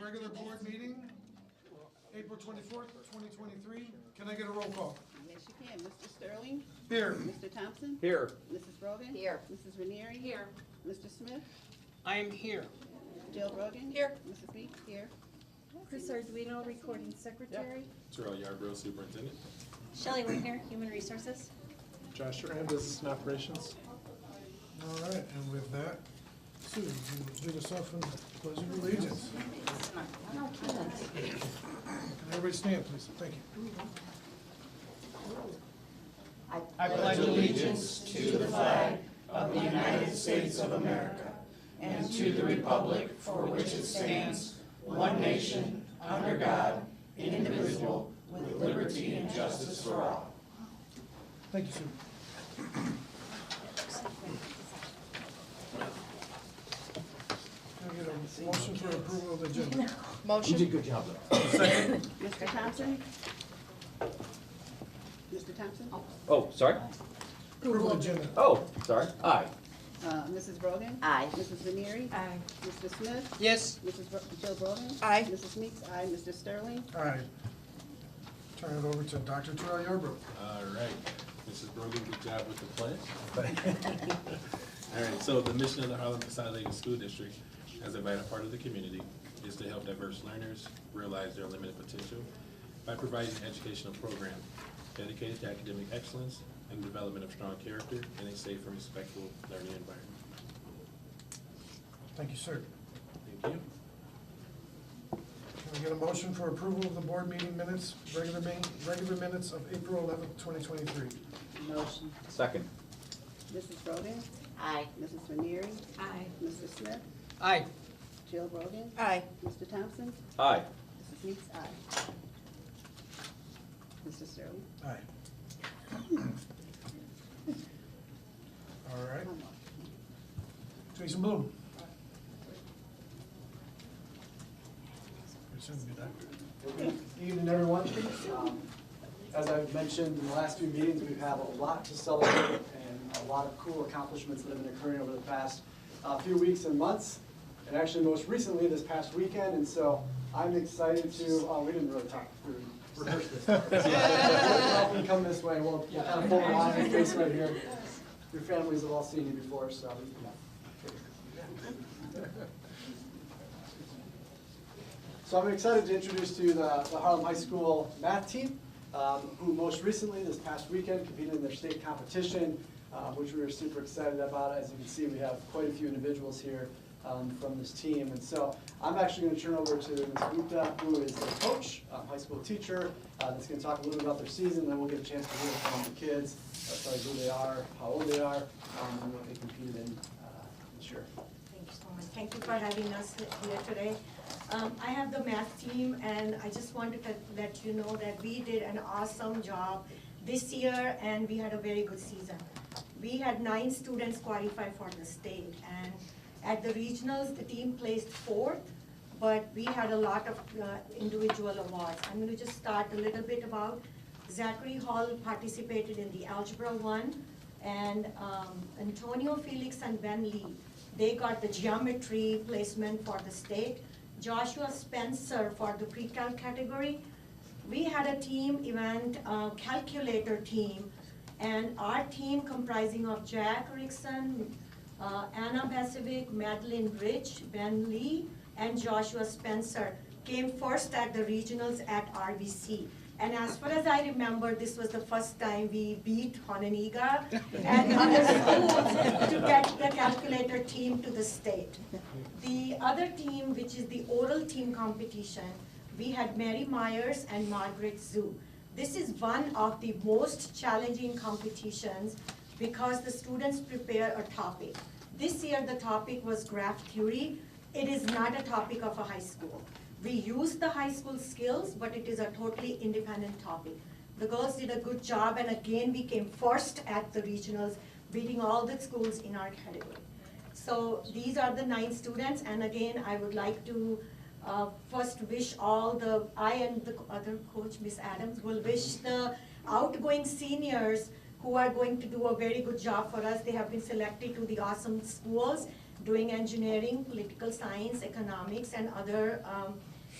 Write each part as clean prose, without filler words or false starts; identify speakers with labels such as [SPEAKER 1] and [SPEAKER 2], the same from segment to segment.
[SPEAKER 1] Regular board meeting, April 24th, 2023. Can I get a roll call?
[SPEAKER 2] Yes, you can. Mr. Sterling?
[SPEAKER 1] Here.
[SPEAKER 2] Mr. Thompson?
[SPEAKER 3] Here.
[SPEAKER 2] Mrs. Brogan?
[SPEAKER 4] Here.
[SPEAKER 2] Mrs. Ranieri?
[SPEAKER 4] Here.
[SPEAKER 2] Mr. Smith?
[SPEAKER 5] I am here.
[SPEAKER 2] Jill Brogan?
[SPEAKER 4] Here.
[SPEAKER 2] Mrs. Meeks? Here.
[SPEAKER 6] Chris Arduino, recording secretary.
[SPEAKER 7] Terrell Yarbrough, Superintendent.
[SPEAKER 6] Shelley Wagner, Human Resources.
[SPEAKER 8] Josh Duran, Business and Operations.
[SPEAKER 1] All right, and with that, Sue, you lead us off in the pledge of allegiance. Can everybody stand, please? Thank you.
[SPEAKER 5] I pledge allegiance to the flag of the United States of America and to the republic for which it stands, one nation, under God, indivisible, with liberty and justice for all.
[SPEAKER 1] Thank you, Sue. Can I get a motion for approval of the agenda?
[SPEAKER 3] You did a good job.
[SPEAKER 2] Mr. Thompson? Mr. Thompson?
[SPEAKER 3] Oh, sorry?
[SPEAKER 1] Approval of agenda.
[SPEAKER 3] Oh, sorry. Aye.
[SPEAKER 2] Mrs. Brogan?
[SPEAKER 4] Aye.
[SPEAKER 2] Mrs. Ranieri?
[SPEAKER 6] Aye.
[SPEAKER 2] Mr. Smith?
[SPEAKER 5] Yes,
[SPEAKER 2] Jill Brogan?
[SPEAKER 4] Aye.
[SPEAKER 2] Mrs. Meeks? Aye. Mr. Sterling?
[SPEAKER 1] All right. Turn it over to Dr. Terrell Yarbrough.
[SPEAKER 7] All right, Mrs. Brogan, good job with the pledge. All right, so the mission of the Harlem Consolidated School District as a vital part of the community is to help diverse learners realize their limited potential by providing an educational program dedicated to academic excellence and the development of strong character in a safe and respectful learning environment.
[SPEAKER 1] Thank you, sir.
[SPEAKER 7] Thank you.
[SPEAKER 1] Can I get a motion for approval of the board meeting minutes, regular minutes of April 11th, 2023?
[SPEAKER 2] Motion.
[SPEAKER 3] Second.
[SPEAKER 2] Mrs. Brogan?
[SPEAKER 4] Aye.
[SPEAKER 2] Mrs. Ranieri?
[SPEAKER 6] Aye.
[SPEAKER 2] Mr. Smith?
[SPEAKER 5] aye.
[SPEAKER 2] Jill Brogan?
[SPEAKER 4] Aye.
[SPEAKER 2] Mr. Thompson?
[SPEAKER 3] Aye.
[SPEAKER 2] Mrs. Meeks? Aye. Mr. Sterling?
[SPEAKER 1] Aye. All right. Jason Bloom.
[SPEAKER 9] Good evening, everyone. As I've mentioned in the last few meetings, we've had a lot to celebrate and a lot of cool accomplishments that have been occurring over the past few weeks and months, and actually most recently this past weekend. And so I'm excited to, we didn't really talk, we rehearsed this. So, help me come this way. We'll kind of fold the line and face right here. Your families have all seen you before, so. So I'm excited to introduce to you the Harlem High School math team, who most recently, this past weekend, competed in their state competition, which we were super excited about. As you can see, we have quite a few individuals here from this team. And so I'm actually going to turn over to Ms. Gupta, who is the coach, high school teacher, that's going to talk a little bit about their season, then we'll get a chance to hear from the kids, tell you who they are, how old they are, and what they competed in this year.
[SPEAKER 10] Thank you so much. Thank you for having us here today. I have the math team, and I just wanted to let you know that we did an awesome job this year, and we had a very good season. We had 9 students qualify for the state, and at the regionals, the team placed 4th, but we had a lot of individual awards. I'm going to just start a little bit about Zachary Hall participated in the Algebra 1, and Antonio Felix and Ben Lee, they got the geometry placement for the state. Joshua Spencer for the pre-calc category. We had a team event, calculator team, and our team comprising of Jack Rickson, Anna Basevic, Madeline Rich, Ben Lee, and Joshua Spencer came first at the regionals at RBC. And as far as I remember, this was the first time we beat Hononegah and other schools to get the calculator team to the state. The other team, which is the oral team competition, we had Mary Myers and Margaret Zhu. This is one of the most challenging competitions because the students prepare a topic. This year the topic was graph theory. It is not a topic of a high school. We use the high school skills, but it is a totally independent topic. The girls did a good job, and again, we came first at the regionals, beating all the schools in our category. So these are the 9 students, and again, I would like to first wish I and the other coach, Miss Adams, will wish the outgoing seniors who are going to do a very good job for us. They have been selected to the awesome schools. doing engineering, political science, economics, and other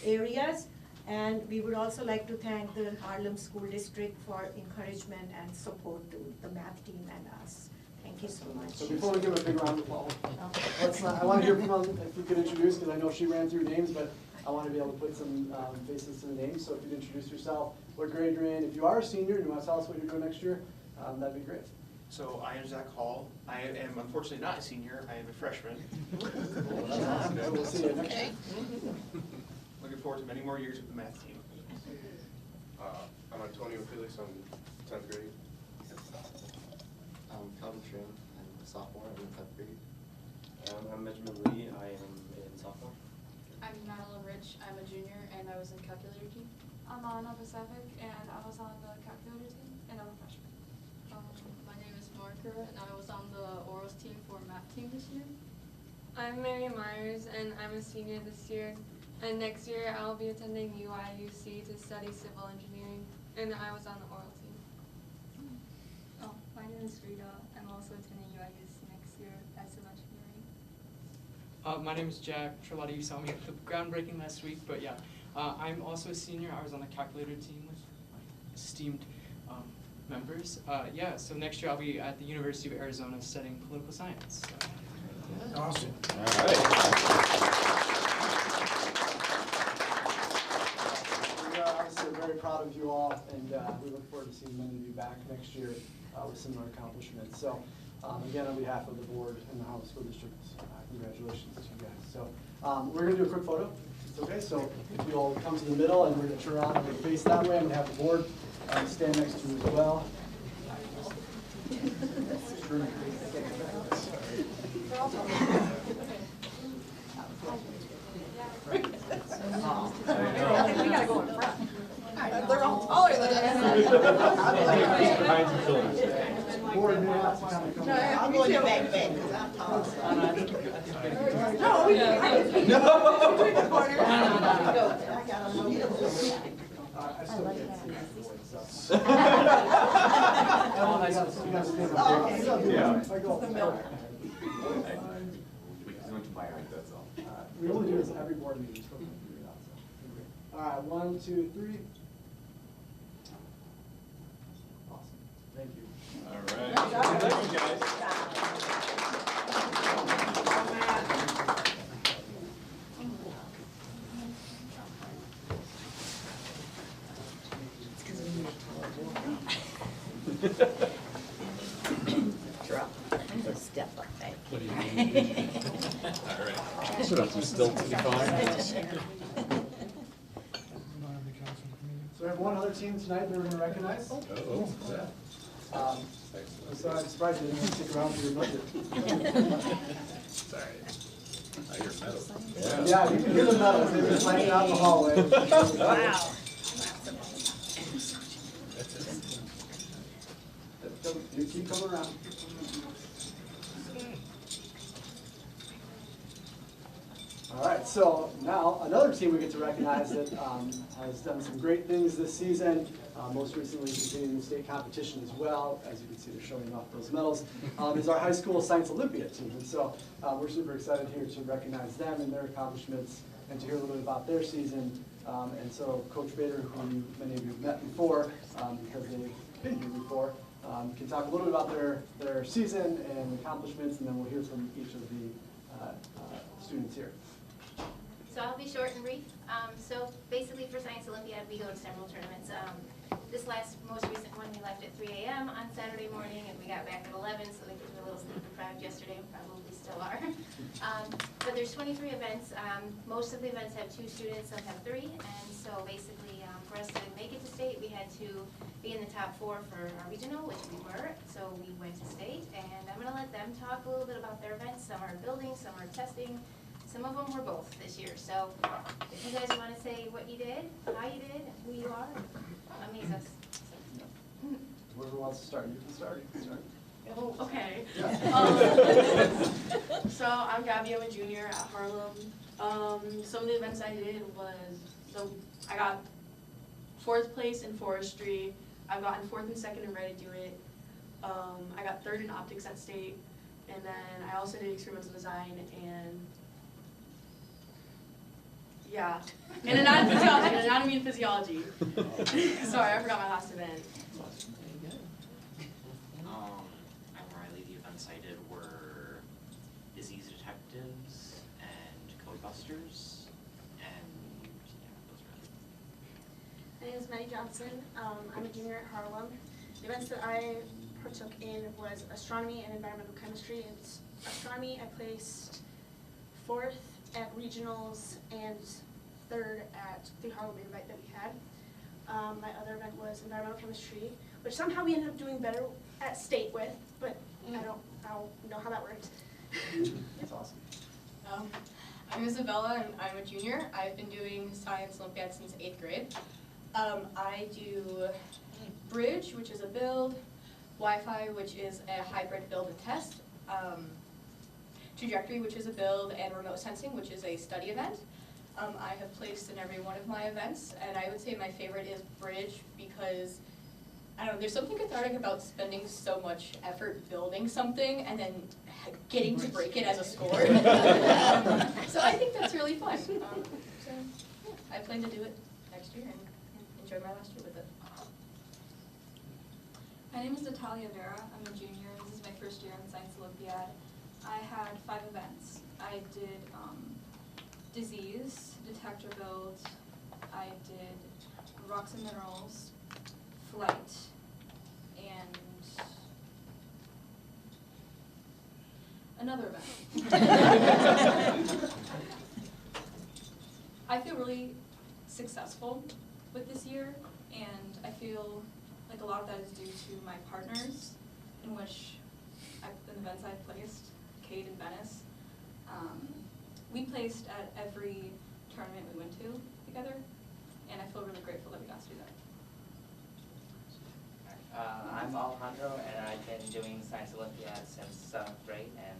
[SPEAKER 10] areas. And we would also like to thank the Harlem School District for encouragement and support to the math team and us. Thank you so much.
[SPEAKER 9] So before we give a big round of applause, I want to hear from them, if you could introduce, because I know she ran through names, but I want to be able to put some faces to the names. So if you'd introduce yourself, what grade you're in. If you are a senior and you want to tell us what you're doing next year, that'd be great.
[SPEAKER 4] So I am Zach Hall. I am unfortunately not a senior. I am a freshman.
[SPEAKER 9] We'll see you next year.
[SPEAKER 4] Looking forward to many more years with the math team.
[SPEAKER 11] I'm Antonio Felix. I'm 10th grade.
[SPEAKER 12] I'm Calvin Trim. I'm a sophomore. I'm in 10th grade.
[SPEAKER 13] I'm Benjamin Lee. I am in sophomore.
[SPEAKER 14] I'm Madeline Rich. I'm a junior, and I was in calculator team. I'm Anna Pacific, and I was on the calculator team, and I'm a freshman.
[SPEAKER 15] My name is Marker, and I was on the orals team for math team this year.
[SPEAKER 16] I'm Mary Myers, and I'm a senior this year. And next year, I'll be attending UIUC to study civil engineering, and I was on the oral team.
[SPEAKER 15] Oh, my name is Rita. I'm also attending UIUC next year as civil engineering.
[SPEAKER 17] My name is Jack Trellotti. You saw me at the groundbreaking last week, but yeah, I'm also a senior. I was on the calculator team with my esteemed members. Yeah, so next year I'll be at the University of Arizona studying political science. So.
[SPEAKER 1] Awesome.
[SPEAKER 3] All right.
[SPEAKER 9] We are obviously very proud of you all, and we look forward to seeing many of you back next year with similar accomplishments. So again, on behalf of the board and the Harlem School District, congratulations to you guys. So we're going to do a quick photo. It's okay. So if you all come to the middle, and we're going to turn around and face that way, I'm going to have the board stand next to you as well.
[SPEAKER 5] We gotta go in front. They're all taller than us.
[SPEAKER 3] Behind some shoulders.
[SPEAKER 9] Board, you have to kind of come back.
[SPEAKER 5] I'm going back, because I'm tall.
[SPEAKER 9] No, we can.
[SPEAKER 5] No. Between the corners. I gotta move.
[SPEAKER 9] I still can't see the board, so. You guys stand up.
[SPEAKER 3] Yeah.
[SPEAKER 9] If I go up there. We only do this every board meeting. So all right, 1, 2, 3. Awesome. Thank you.
[SPEAKER 7] All right. Thank you, guys.
[SPEAKER 5] Step up back.
[SPEAKER 7] What do you mean? All right.
[SPEAKER 3] Should have some stilts to be fine.
[SPEAKER 1] We don't have the council meeting.
[SPEAKER 9] So we have one other team tonight that we're going to recognize.
[SPEAKER 7] Oh, yeah.
[SPEAKER 9] I'm sorry, I'm surprised you didn't stick around for your budget.
[SPEAKER 7] Sorry. I hear metal.
[SPEAKER 9] Yeah, you can hear the medals. They were just hanging out in the hallway.
[SPEAKER 5] Wow.
[SPEAKER 9] You keep coming around. All right, so now another team we get to recognize that has done some great things this season, most recently competing in the state competition as well. As you can see, they're showing off those medals, is our high school science Olympiad team. And so we're super excited here to recognize them and their accomplishments and to hear a little bit about their season. And so Coach Bader, who many of you have met before, because they've been here before, can talk a little bit about their season and accomplishments, and then we'll hear from each of the students here.
[SPEAKER 18] So I'll be short and brief. So basically for Science Olympiad, we go to several tournaments. This most recent one, we left at 3 a.m. on Saturday morning, and we got back at 11, so the kids were a little sleep deprived yesterday, and probably still are. But there's 23 events. Most of the events have 2 students, some have 3, and so basically for us to make it to state, we had to be in the top 4 for our regional, which we were, so we went to state, and I'm going to let them talk a little bit about their events. Some are building, some are testing. Some of them were both this year, so if you guys want to say what you did, how you did, and who you are, amaze us.
[SPEAKER 9] Whoever wants to start, you can start.
[SPEAKER 14] Oh, okay.
[SPEAKER 9] Yeah.
[SPEAKER 14] So I'm Gabby, I'm a junior at Harlem. Some of the events I did was, so I got 4th place in forestry. I've gotten 4th and 2nd in Ready Do It. I got 3rd in optics at state. And then I also did experimental design and yeah, and anatomy and physiology. Sorry, I forgot my last event.
[SPEAKER 19] Riley, the events I did were disease detectives and code busters, and yeah, those were it.
[SPEAKER 20] My name is Maddie Johnson. I'm a junior at Harlem. The events that I partook in was astronomy and environmental chemistry. It's astronomy, I placed 4th at regionals and 3rd at the Harlem invite that we had. My other event was environmental chemistry, which somehow we ended up doing better at state with, but I don't know how that worked.
[SPEAKER 9] That's awesome.
[SPEAKER 21] I'm Isabella, and I'm a junior. I've been doing Science Olympiad since 8th grade. I do Bridge, which is a build, Wi-Fi, which is a hybrid build and test, Trajectory, which is a build, and Remote Sensing, which is a study event. I have placed in every one of my events, and I would say my favorite is Bridge because, I don't know, there's something cathartic about spending so much effort building something and then getting to break it as a score. So I think that's really fun. So yeah, I plan to do it next year and enjoy my last year with it.
[SPEAKER 15] My name is Natalia Vera. I'm a junior. This is my first year on Science Olympiad. I had 5 events. I did disease, detector build. I did rocks and minerals, flight, and another event. I feel really successful with this year, and I feel like a lot of that is due to my partners, in which in events I've placed, Kate and Venice. We placed at every tournament we went to together, and I feel really grateful that we got to do that.
[SPEAKER 22] I'm Alejandro, and I've been doing Science Olympiad since 7th grade, and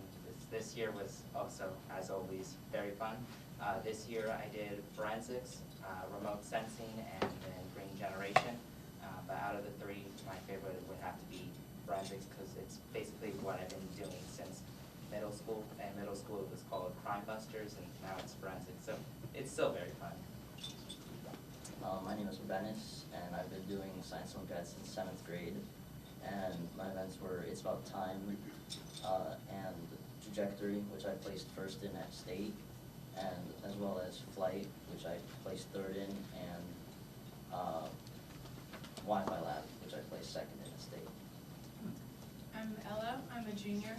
[SPEAKER 22] this year was also, as always, very fun. This year I did forensics, remote sensing, and then green generation. But out of the 3, my favorite would have to be forensics because it's basically what I've been doing since middle school. And middle school it was called Crime Busters, and now it's forensics. So it's still very fun.
[SPEAKER 12] My name is Venice, and I've been doing Science Olympiad since 7th grade. And my events were It's About Time and Trajectory, which I placed 1st in at state, and as well as Flight, which I placed 3rd in, and Wi-Fi Lab, which I placed 2nd in at state.
[SPEAKER 23] I'm Ella. I'm a junior.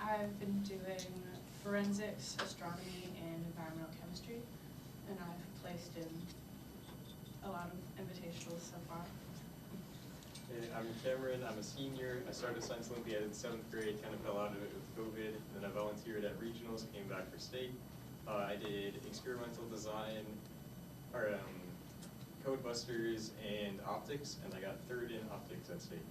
[SPEAKER 23] I've been doing forensics, astronomy, and environmental chemistry, and I've placed in a lot of invitationals so far.
[SPEAKER 13] Hey, I'm Cameron. I'm a senior. I started Science Olympiad in 7th grade, kind of fell out of it with COVID, and then I volunteered at regionals, came back for state. I did experimental design, or code busters and optics, and I got 3rd in optics at state.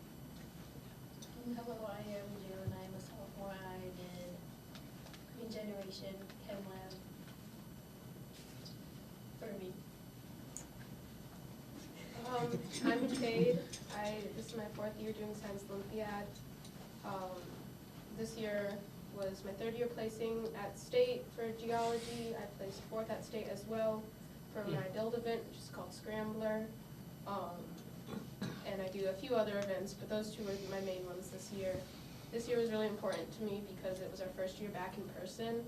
[SPEAKER 24] Hello, I am June. I'm a sophomore. I did Green Generation, Chem Lab, Fermi.
[SPEAKER 25] I'm Jade. This is my 4th year doing Science Olympiad. This year was my 3rd year placing at state for geology. I placed 4th at state as well for my DILD event, which is called Scrambler. And I do a few other events, but those 2 were my main ones this year. This year was really important to me because it was our 1st year back in person.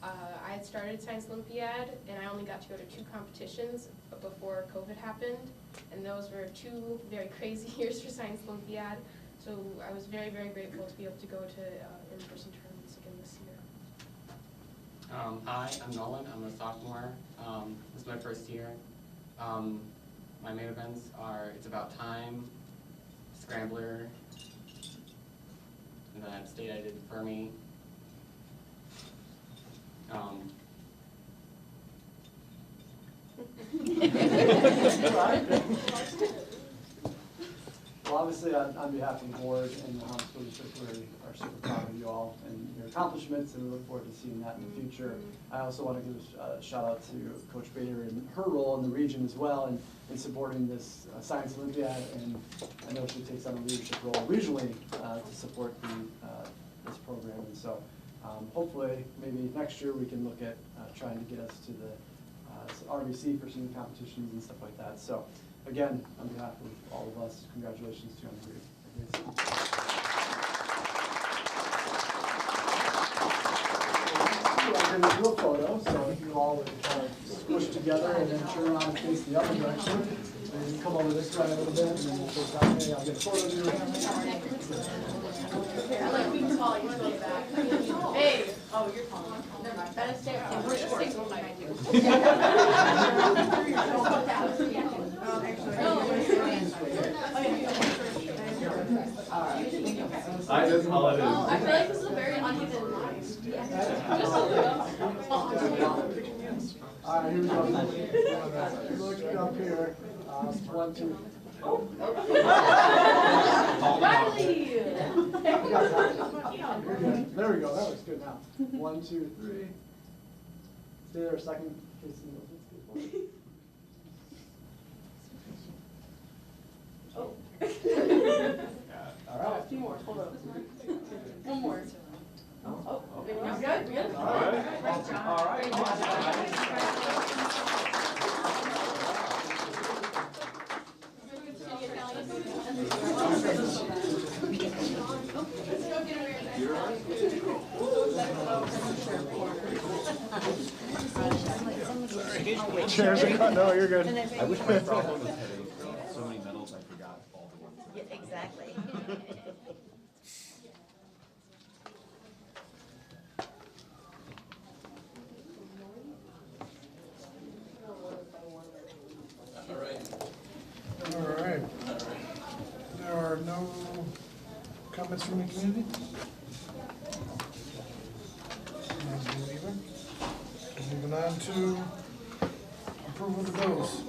[SPEAKER 25] I had started Science Olympiad, and I only got to go to 2 competitions before COVID happened, and those were 2 very crazy years for Science Olympiad. So I was very, very grateful to be able to go to in-person tournaments again this year.
[SPEAKER 26] Hi, I'm Nolan. I'm a sophomore. This is my 1st year. My main events are It's About Time, Scrambler, and then at state I did Fermi.
[SPEAKER 9] Well, obviously, on behalf of the board and the Harlem School District, we are super proud of you all and your accomplishments, and we look forward to seeing that in the future. I also want to give a shout out to Coach Bader and her role in the region as well, and in supporting this Science Olympiad, and I know she takes on a leadership role regionally to support the this program. And so hopefully, maybe next year we can look at trying to get us to the RBC for senior competitions and stuff like that. So again, on behalf of all of us, congratulations to you on the great season. I'm going to do a photo, so if you all would kind of squish together and then turn around and face the other direction. And come over this way a little bit, and then we'll face that way. I'll get a photo of you.
[SPEAKER 14] I like being tall, you go back. Hey! Oh, you're tall. Never mind. Better stay up. We're short.
[SPEAKER 3] I just how it is.
[SPEAKER 14] I feel like this is a very uneven line. Just a little.
[SPEAKER 9] All right, here we go. Look up here. 1, 2.
[SPEAKER 14] Riley!
[SPEAKER 9] There we go. That looks good now. 1, 2, 3. Stay there a second. In case you know this.
[SPEAKER 14] Oh.
[SPEAKER 9] All right.
[SPEAKER 14] 2 more. Hold on. 1 more. Oh, good? Good?
[SPEAKER 9] All right.
[SPEAKER 14] Great job.
[SPEAKER 9] All right.
[SPEAKER 14] Great job.
[SPEAKER 9] Chairs are cut. No, you're good.
[SPEAKER 3] I wish my problem was having so many medals I forgot all the ones.
[SPEAKER 2] Yeah, exactly.
[SPEAKER 1] All right. There are no comments from the community? Moving on to approval of the bills.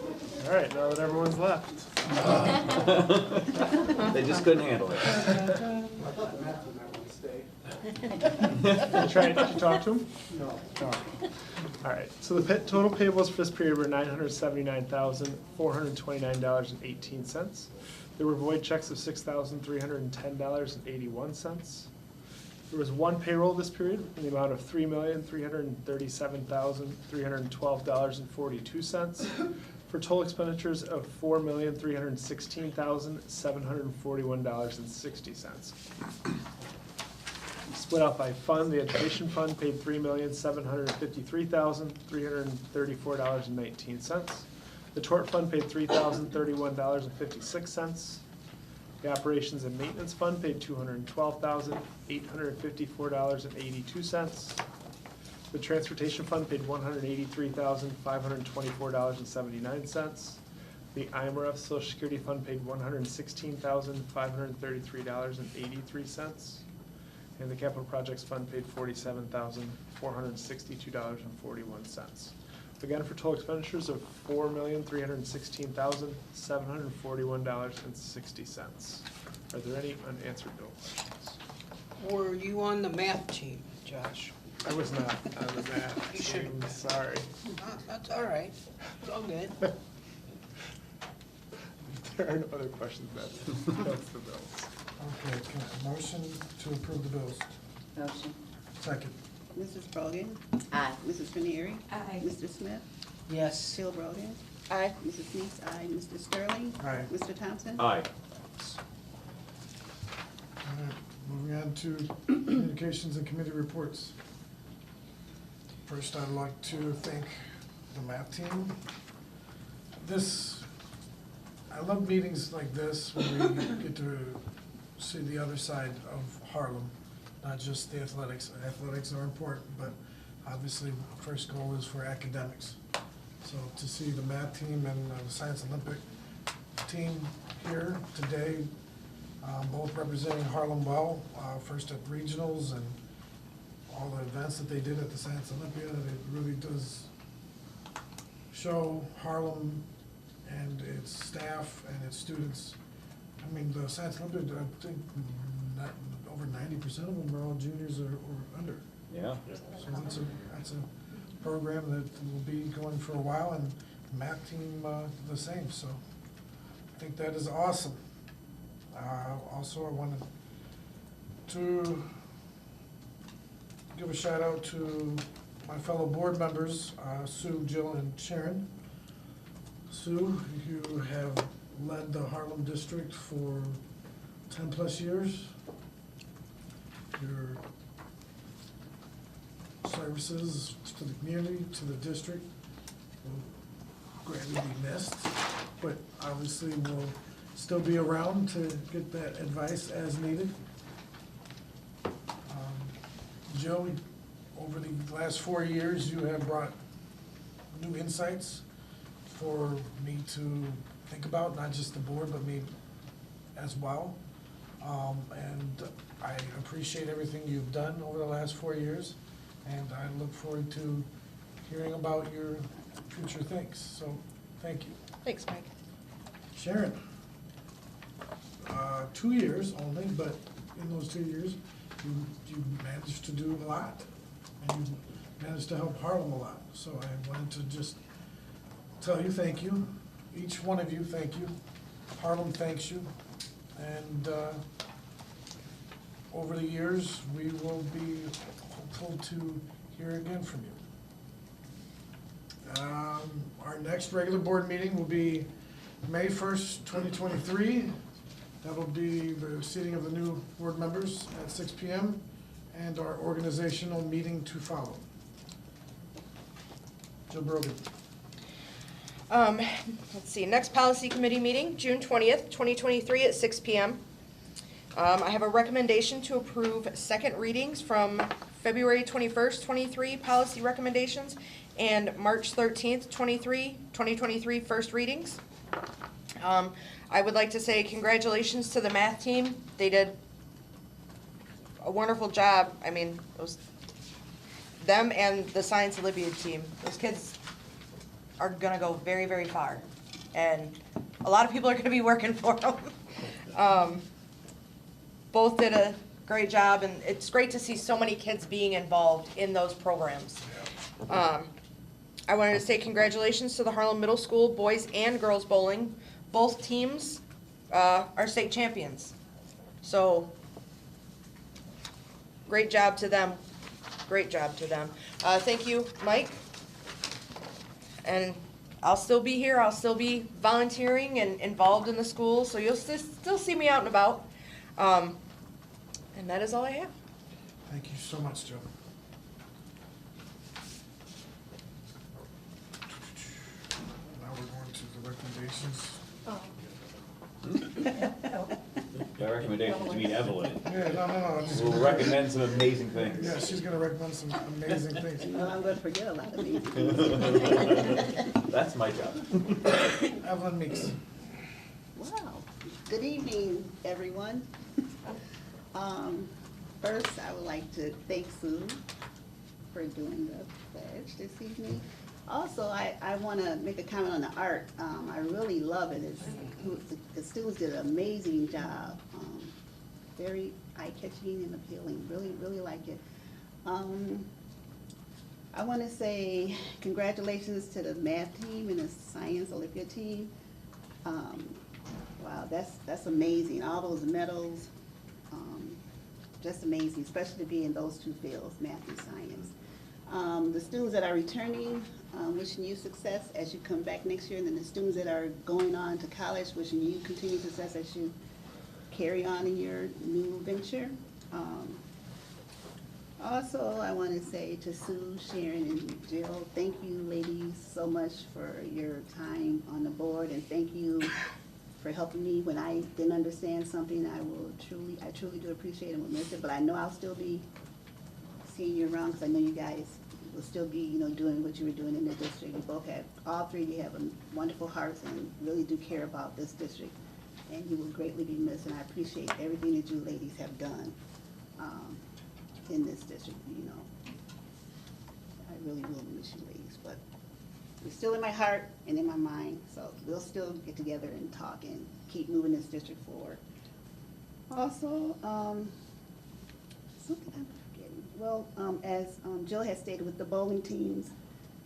[SPEAKER 9] All right, now that everyone's left.
[SPEAKER 3] They just couldn't handle it.
[SPEAKER 9] I thought Matthew might want to stay. Did you talk to him? No. All right, so the total payables for this period were $979,429.18. There were void checks of $6,310.81. There was one payroll this period in the amount of $3,337,312.42 for total expenditures of $4,316,741.60. Split out by fund, the education fund paid $3,753,334.19. The tort fund paid $3,031.56. The operations and maintenance fund paid $212,854.82. The transportation fund paid $183,524.79. The IMRF Social Security fund paid $116,533.83. And the capital projects fund paid $47,462.41. Again, for total expenditures of $4,316,741.60. Are there any unanswered bill questions?
[SPEAKER 4] Were you on the math team, Josh?
[SPEAKER 9] I was not on the math
[SPEAKER 4] You should have
[SPEAKER 9] team,
[SPEAKER 4] been.
[SPEAKER 9] sorry.
[SPEAKER 4] That's all right. It's all good.
[SPEAKER 9] There are no other questions, that's the bills.
[SPEAKER 1] Okay, can I have a motion to approve the bills?
[SPEAKER 2] Motion.
[SPEAKER 1] Second.
[SPEAKER 2] Mrs. Brogan? Aye. Mrs. Faneri?
[SPEAKER 14] Aye.
[SPEAKER 2] Mr. Smith?
[SPEAKER 4] Yes.
[SPEAKER 2] Bill Brogan? Aye. Mrs. Neese? Aye. Mr. Sterling?
[SPEAKER 1] Aye.
[SPEAKER 2] Mr. Thompson?
[SPEAKER 3] Aye.
[SPEAKER 1] All right, moving on to communications and committee reports. First, I'd like to thank the math team. I love meetings like this when we get to see the other side of Harlem, not just the athletics. Athletics are important, but obviously, first goal is for academics. So to see the math team and the Science Olympic team here today, both representing Harlem well, first at regionals and all the events that they did at the Science Olympiad, it really does show Harlem and its staff and its students. I mean, the Science Olympiad, I think over 90% of them are all juniors or under.
[SPEAKER 3] Yeah.
[SPEAKER 1] So that's a program that will be going for a while, and the math team the same. So I think that is awesome. Also, I wanted to give a shout out to my fellow board members, Sue, Jill, and Sharon. Sue, you have led the Harlem District for 10-plus years. Your services to the community, to the district, will greatly be missed, but obviously will still be around to get that advice as needed. Joe, over the last 4 years, you have brought new insights for me to think about, not just the board, but me as well. And I appreciate everything you've done over the last 4 years, and I look forward to hearing about your future things. So, thank you.
[SPEAKER 6] Thanks, Mike.
[SPEAKER 1] Sharon, 2 years only, but in those 2 years, you managed to do a lot, and you managed to help Harlem a lot. So I wanted to just tell you thank you. Each one of you, thank you. Harlem thanks you. And over the years, we will be hopeful to hear again from you. Our next regular board meeting will be May 1st, 2023. That'll be the seating of the new board members at 6 p.m. and our organizational meeting to follow. Jill Brogan.
[SPEAKER 6] Let's see, next policy committee meeting, June 20th, 2023 at 6 p.m. I have a recommendation to approve second readings from February 21st, 23 policy recommendations and March 13th, 2023 first readings. I would like to say congratulations to the math team. They did a wonderful job. I mean, them and the Science Olympiad team. Those kids are gonna go very, very far. And a lot of people are gonna be working for them. Both did a great job, and it's great to see so many kids being involved in those programs. I wanted to say congratulations to the Harlem Middle School boys and girls bowling. Both teams are state champions. So, great job to them. Great job to them. Thank you, Mike. And I'll still be here. I'll still be volunteering and involved in the school, so you'll still see me out and about. And that is all I have.
[SPEAKER 1] Thank you so much, Joe. Now we're going to the recommendations.
[SPEAKER 3] My recommendation is to meet Evelyn.
[SPEAKER 1] Yeah, no.
[SPEAKER 3] We'll recommend some amazing things.
[SPEAKER 1] Yeah, she's gonna recommend some amazing things.
[SPEAKER 2] Well, I'm gonna forget a lot of amazing things.
[SPEAKER 3] That's my job.
[SPEAKER 1] Evelyn Meeks.
[SPEAKER 2] Wow. Good evening, everyone. First, I would like to thank Sue for doing the pledge this evening. Also, I want to make a comment on the art. I really love it. The students did an amazing job. Very eye-catching and appealing. Really, really like it. I want to say congratulations to the math team and the Science Olympiad team. Wow, that's amazing. All those medals, just amazing, especially to be in those two fields, math and science. The students that are returning, wishing you success as you come back next year, and then the students that are going on to college, wishing you continued success as you carry on in your new venture. Also, I want to say to Sue, Sharon, and Jill, thank you ladies so much for your time on the board, and thank you for helping me when I didn't understand something. I truly do appreciate it and will miss it, but I know I'll still be seeing you around, because I know you guys will still be, doing what you were doing in the district. You both have, all three of you have wonderful hearts and really do care about this district, and you will greatly be missed, and I appreciate everything that you ladies have done in this district. I really will miss you ladies, but you're still in my heart and in my mind, so we'll still get together and talk and keep moving this district forward. Also, something I'm forgetting. Well, as Jill has stated with the bowling teams,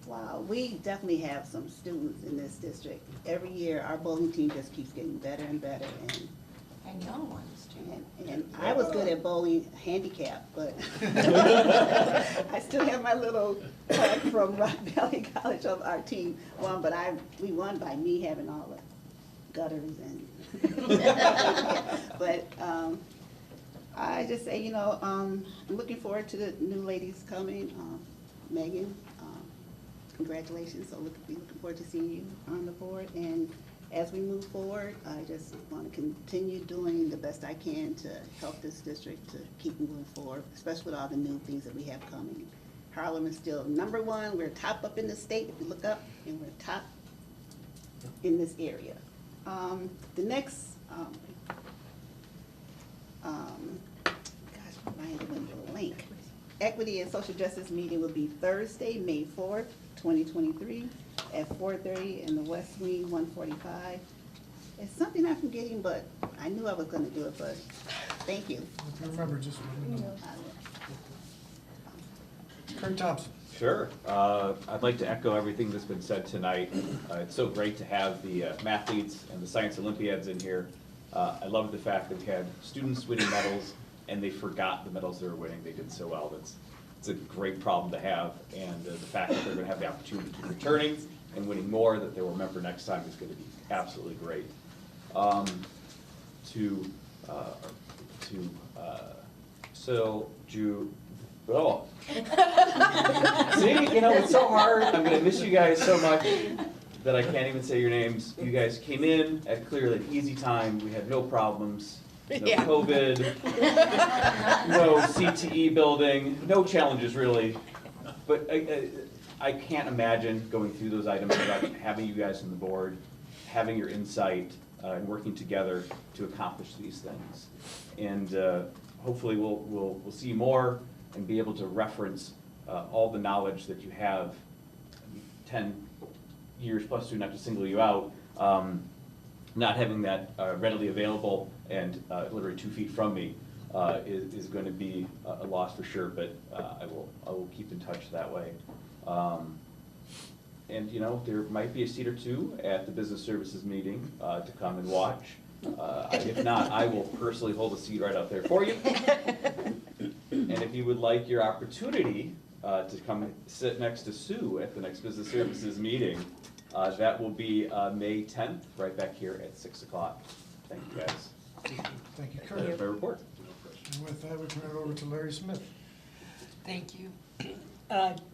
[SPEAKER 2] wow, we definitely have some students in this district. Every year, our bowling team just keeps getting better and better, and
[SPEAKER 5] And young ones too.
[SPEAKER 2] And I was good at bowling handicap, but I still have my little tag from Rock Valley College of our team won, but we won by me having all the gutters and. But I just say, I'm looking forward to the new ladies coming. Megan, congratulations. So be looking forward to seeing you on the board. And as we move forward, I just want to continue doing the best I can to help this district to keep moving forward, especially with all the new things that we have coming. Harlem is still #1. We're top up in the state if you look up, and we're top in this area. The next, gosh, my mind went blank. Equity and Social Justice meeting will be Thursday, May 4th, 2023, at 4:30 in the West Wing, 145. It's something I'm forgetting, but I knew I was going to do it, but thank you.
[SPEAKER 1] If you remember, just let me know. Kurt Thompson.
[SPEAKER 3] Sure. I'd like to echo everything that's been said tonight. It's so great to have the math leads and the science Olympiads in here. I love the fact that we had students winning medals and they forgot the medals they were winning. They did so well. It's a great problem to have. And the fact that they're going to have the opportunity to keep returning and winning more that they will remember next time is going to be absolutely great. See, it's so hard. I'm gonna miss you guys so much that I can't even say your names. You guys came in at clearly an easy time. We had no problems, no COVID, no CTE building, no challenges really. But I can't imagine going through those items without having you guys on the board, having your insight, and working together to accomplish these things. And hopefully we'll see more and be able to reference all the knowledge that you have 10 years plus to, not to single you out, not having that readily available and literally 2 feet from me is going to be a loss for sure, but I will keep in touch that way. And there might be a seat or two at the business services meeting to come and watch. If not, I will personally hold a seat right out there for you. And if you would like your opportunity to come sit next to Sue at the next business services meeting, that will be May 10th, right back here at 6 o'clock. Thank you, guys.
[SPEAKER 1] Thank you, Kurt.
[SPEAKER 3] That's my report.
[SPEAKER 1] And with that, we turn it over to Larry Smith.
[SPEAKER 4] Thank you.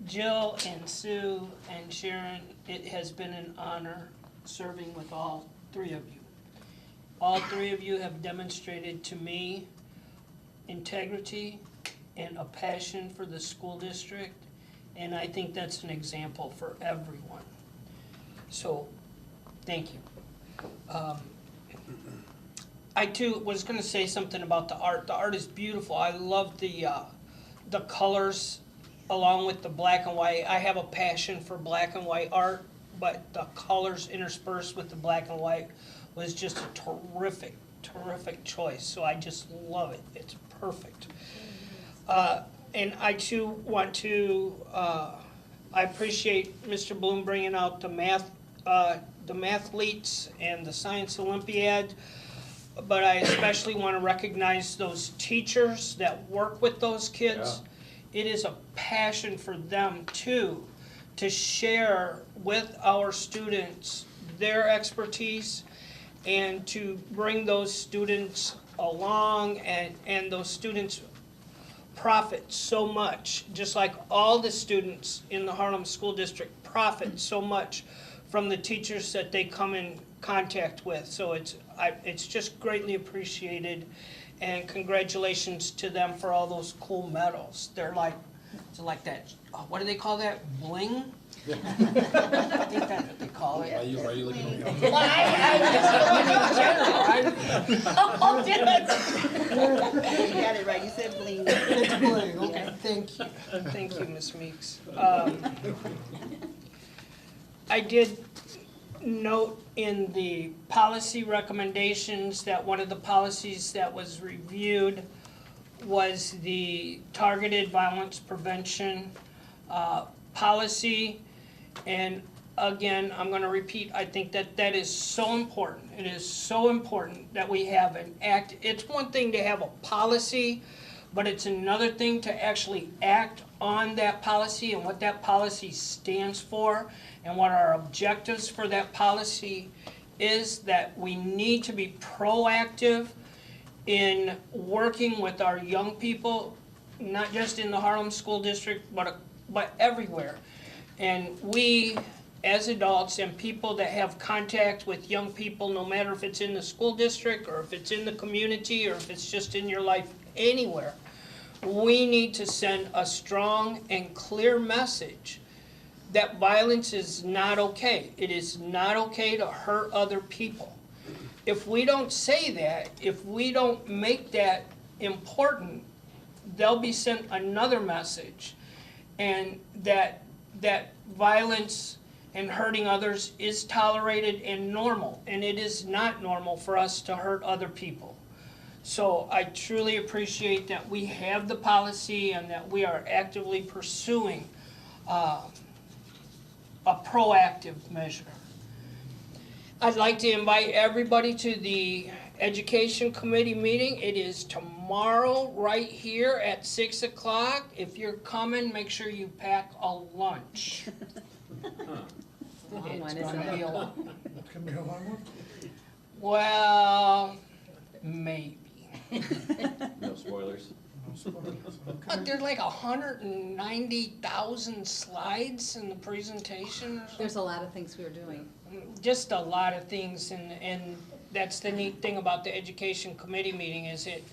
[SPEAKER 4] Jill and Sue and Sharon, it has been an honor serving with all three of you. All three of you have demonstrated to me integrity and a passion for the school district, and I think that's an example for everyone. So, thank you. I too was going to say something about the art. The art is beautiful. I love the colors along with the black and white. I have a passion for black and white art, but the colors interspersed with the black and white was just a terrific, terrific choice. So I just love it. It's perfect. And I too want to, I appreciate Mr. Bloom bringing out the mathletes and the science Olympiad, but I especially want to recognize those teachers that work with those kids. Yeah. It is a passion for them too, to share with our students their expertise and to bring those students along, and those students profit so much, just like all the students in the Harlem School District profit so much from the teachers that they come in contact with. So it's just greatly appreciated, and congratulations to them for all those cool medals. They're like, it's like that, what do they call that, bling? I think that's what they call it.
[SPEAKER 5] Why are you looking at me?
[SPEAKER 4] Well, oh, did it?
[SPEAKER 2] You got it right, you said bling.
[SPEAKER 4] It's bling, okay, thank you. Thank you, Ms. Meeks. I did note in the policy recommendations that one of the policies that was reviewed was the targeted violence prevention policy, and again, I'm gonna repeat, I think that that is so important. It is so important that we have an act. It's one thing to have a policy, but it's another thing to actually act on that policy and what that policy stands for and what our objectives for that policy is, that we need to be proactive in working with our young people, not just in the Harlem School District, but everywhere. And we, as adults and people that have contact with young people, no matter if it's in the school district or if it's in the community or if it's just in your life anywhere, we need to send a strong and clear message that violence is not okay. It is not okay to hurt other people. If we don't say that, if we don't make that important, they'll be sent another message, and that violence and hurting others is tolerated and normal, and it is not normal for us to hurt other people. So I truly appreciate that we have the policy and that we are actively pursuing a proactive measure. I'd like to invite everybody to the Education Committee meeting. It is tomorrow right here at 6 o'clock. If you're coming, make sure you pack a lunch. It's gonna be a long.
[SPEAKER 1] It's gonna be a long one?
[SPEAKER 4] Well, maybe.
[SPEAKER 3] No spoilers.
[SPEAKER 1] No spoilers, okay.
[SPEAKER 4] But there's like 190,000 slides in the presentation.
[SPEAKER 7] There's a lot of things we're doing.
[SPEAKER 4] Just a lot of things, and that's the neat thing about the Education Committee meeting, is it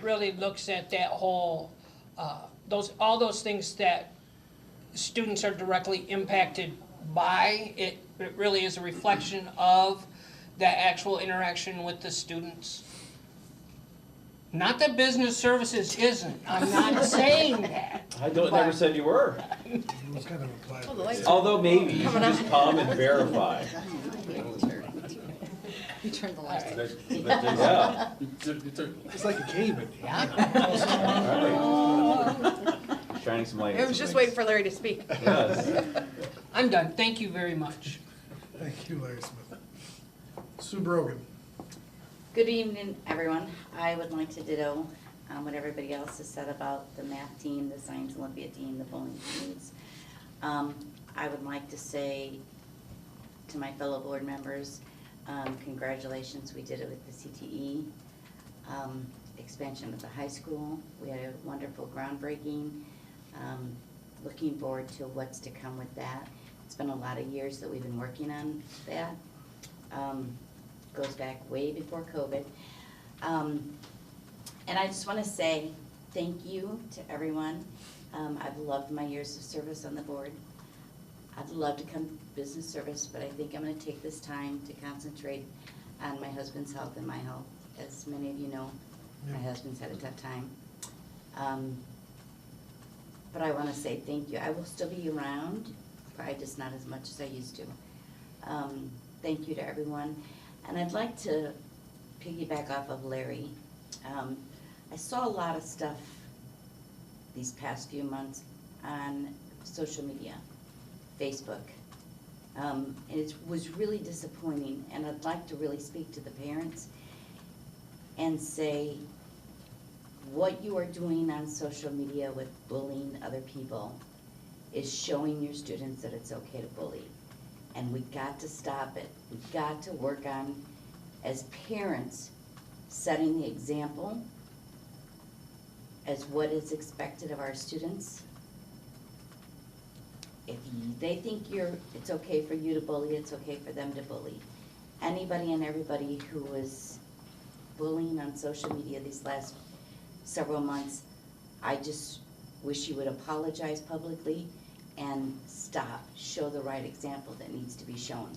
[SPEAKER 4] really looks at that whole, all those things that students are directly impacted by. It really is a reflection of the actual interaction with the students. Not that business services isn't, I'm not saying that.
[SPEAKER 3] I never said you were.
[SPEAKER 1] It was kind of implied.
[SPEAKER 3] Although maybe you should just come and verify.
[SPEAKER 7] You turned the lights on.
[SPEAKER 3] Yeah.
[SPEAKER 1] It's like a game in here.
[SPEAKER 3] Shining some light.
[SPEAKER 6] I was just waiting for Larry to speak.
[SPEAKER 3] Yes.
[SPEAKER 4] I'm done, thank you very much.
[SPEAKER 1] Thank you, Larry Smith. Sue Brogan.
[SPEAKER 8] Good evening, everyone. I would like to ditto what everybody else has said about the math team, the science Olympiad team, the bowling teams. I would like to say to my fellow board members, congratulations, we did it with the CTE. Expansion of the high school, we had a wonderful groundbreaking. Looking forward to what's to come with that. It's been a lot of years that we've been working on that. Goes back way before COVID. And I just want to say thank you to everyone. I've loved my years of service on the board. I'd love to come to business service, but I think I'm going to take this time to concentrate on my husband's health and my health. As many of you know, my husband's had a tough time. But I want to say thank you. I will still be around, probably just not as much as I used to. Thank you to everyone. And I'd like to piggyback off of Larry. I saw a lot of stuff these past few months on social media, Facebook. And it was really disappointing, and I'd like to really speak to the parents and say, what you are doing on social media with bullying other people is showing your students that it's okay to bully. And we've got to stop it. We've got to work on, as parents, setting the example as what is expected of our students. If they think it's okay for you to bully, it's okay for them to bully. Anybody and everybody who was bullying on social media these last several months, I just wish you would apologize publicly and stop, show the right example that needs to be shown.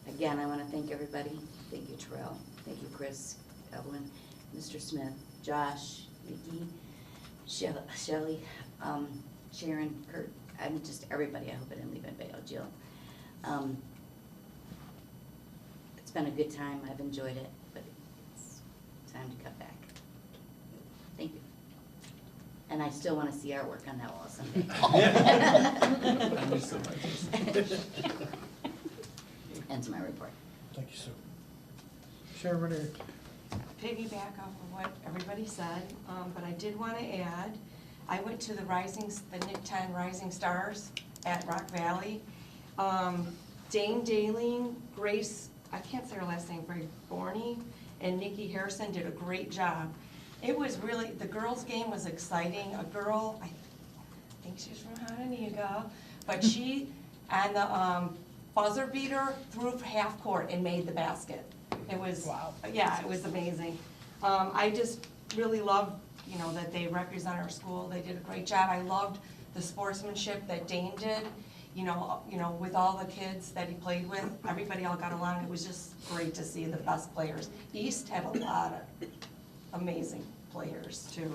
[SPEAKER 8] Again, I want to thank everybody. Thank you, Terrell. Thank you, Chris, Evelyn, Mr. Smith, Josh, Vicki, Shelley, Sharon, Kurt, I mean, just everybody. I hope I didn't leave anybody out, Jill. It's been a good time. I've enjoyed it, but it's time to cut back. Thank you. And I still wanna see our work on that wall someday. Ends my report.
[SPEAKER 1] Thank you, Sue. Sharon Renee.
[SPEAKER 6] Piggyback off of what everybody said, but I did want to add, I went to the Nick 10 Rising Stars at Rock Valley. Dane Daleen, Grace, I can't say her last name, Greg Borney, and Nikki Harrison did a great job. It was really, the girls' game was exciting. A girl, I think she's from Hananiga, but she, and the buzzer beater threw half court and made the basket. It was, yeah, it was amazing. I just really loved, you know, that they represent our school. They did a great job. I loved the sportsmanship that Dane did. You know, with all the kids that he played with, everybody all got along. It was just great to see the best players. East had a lot of amazing players too.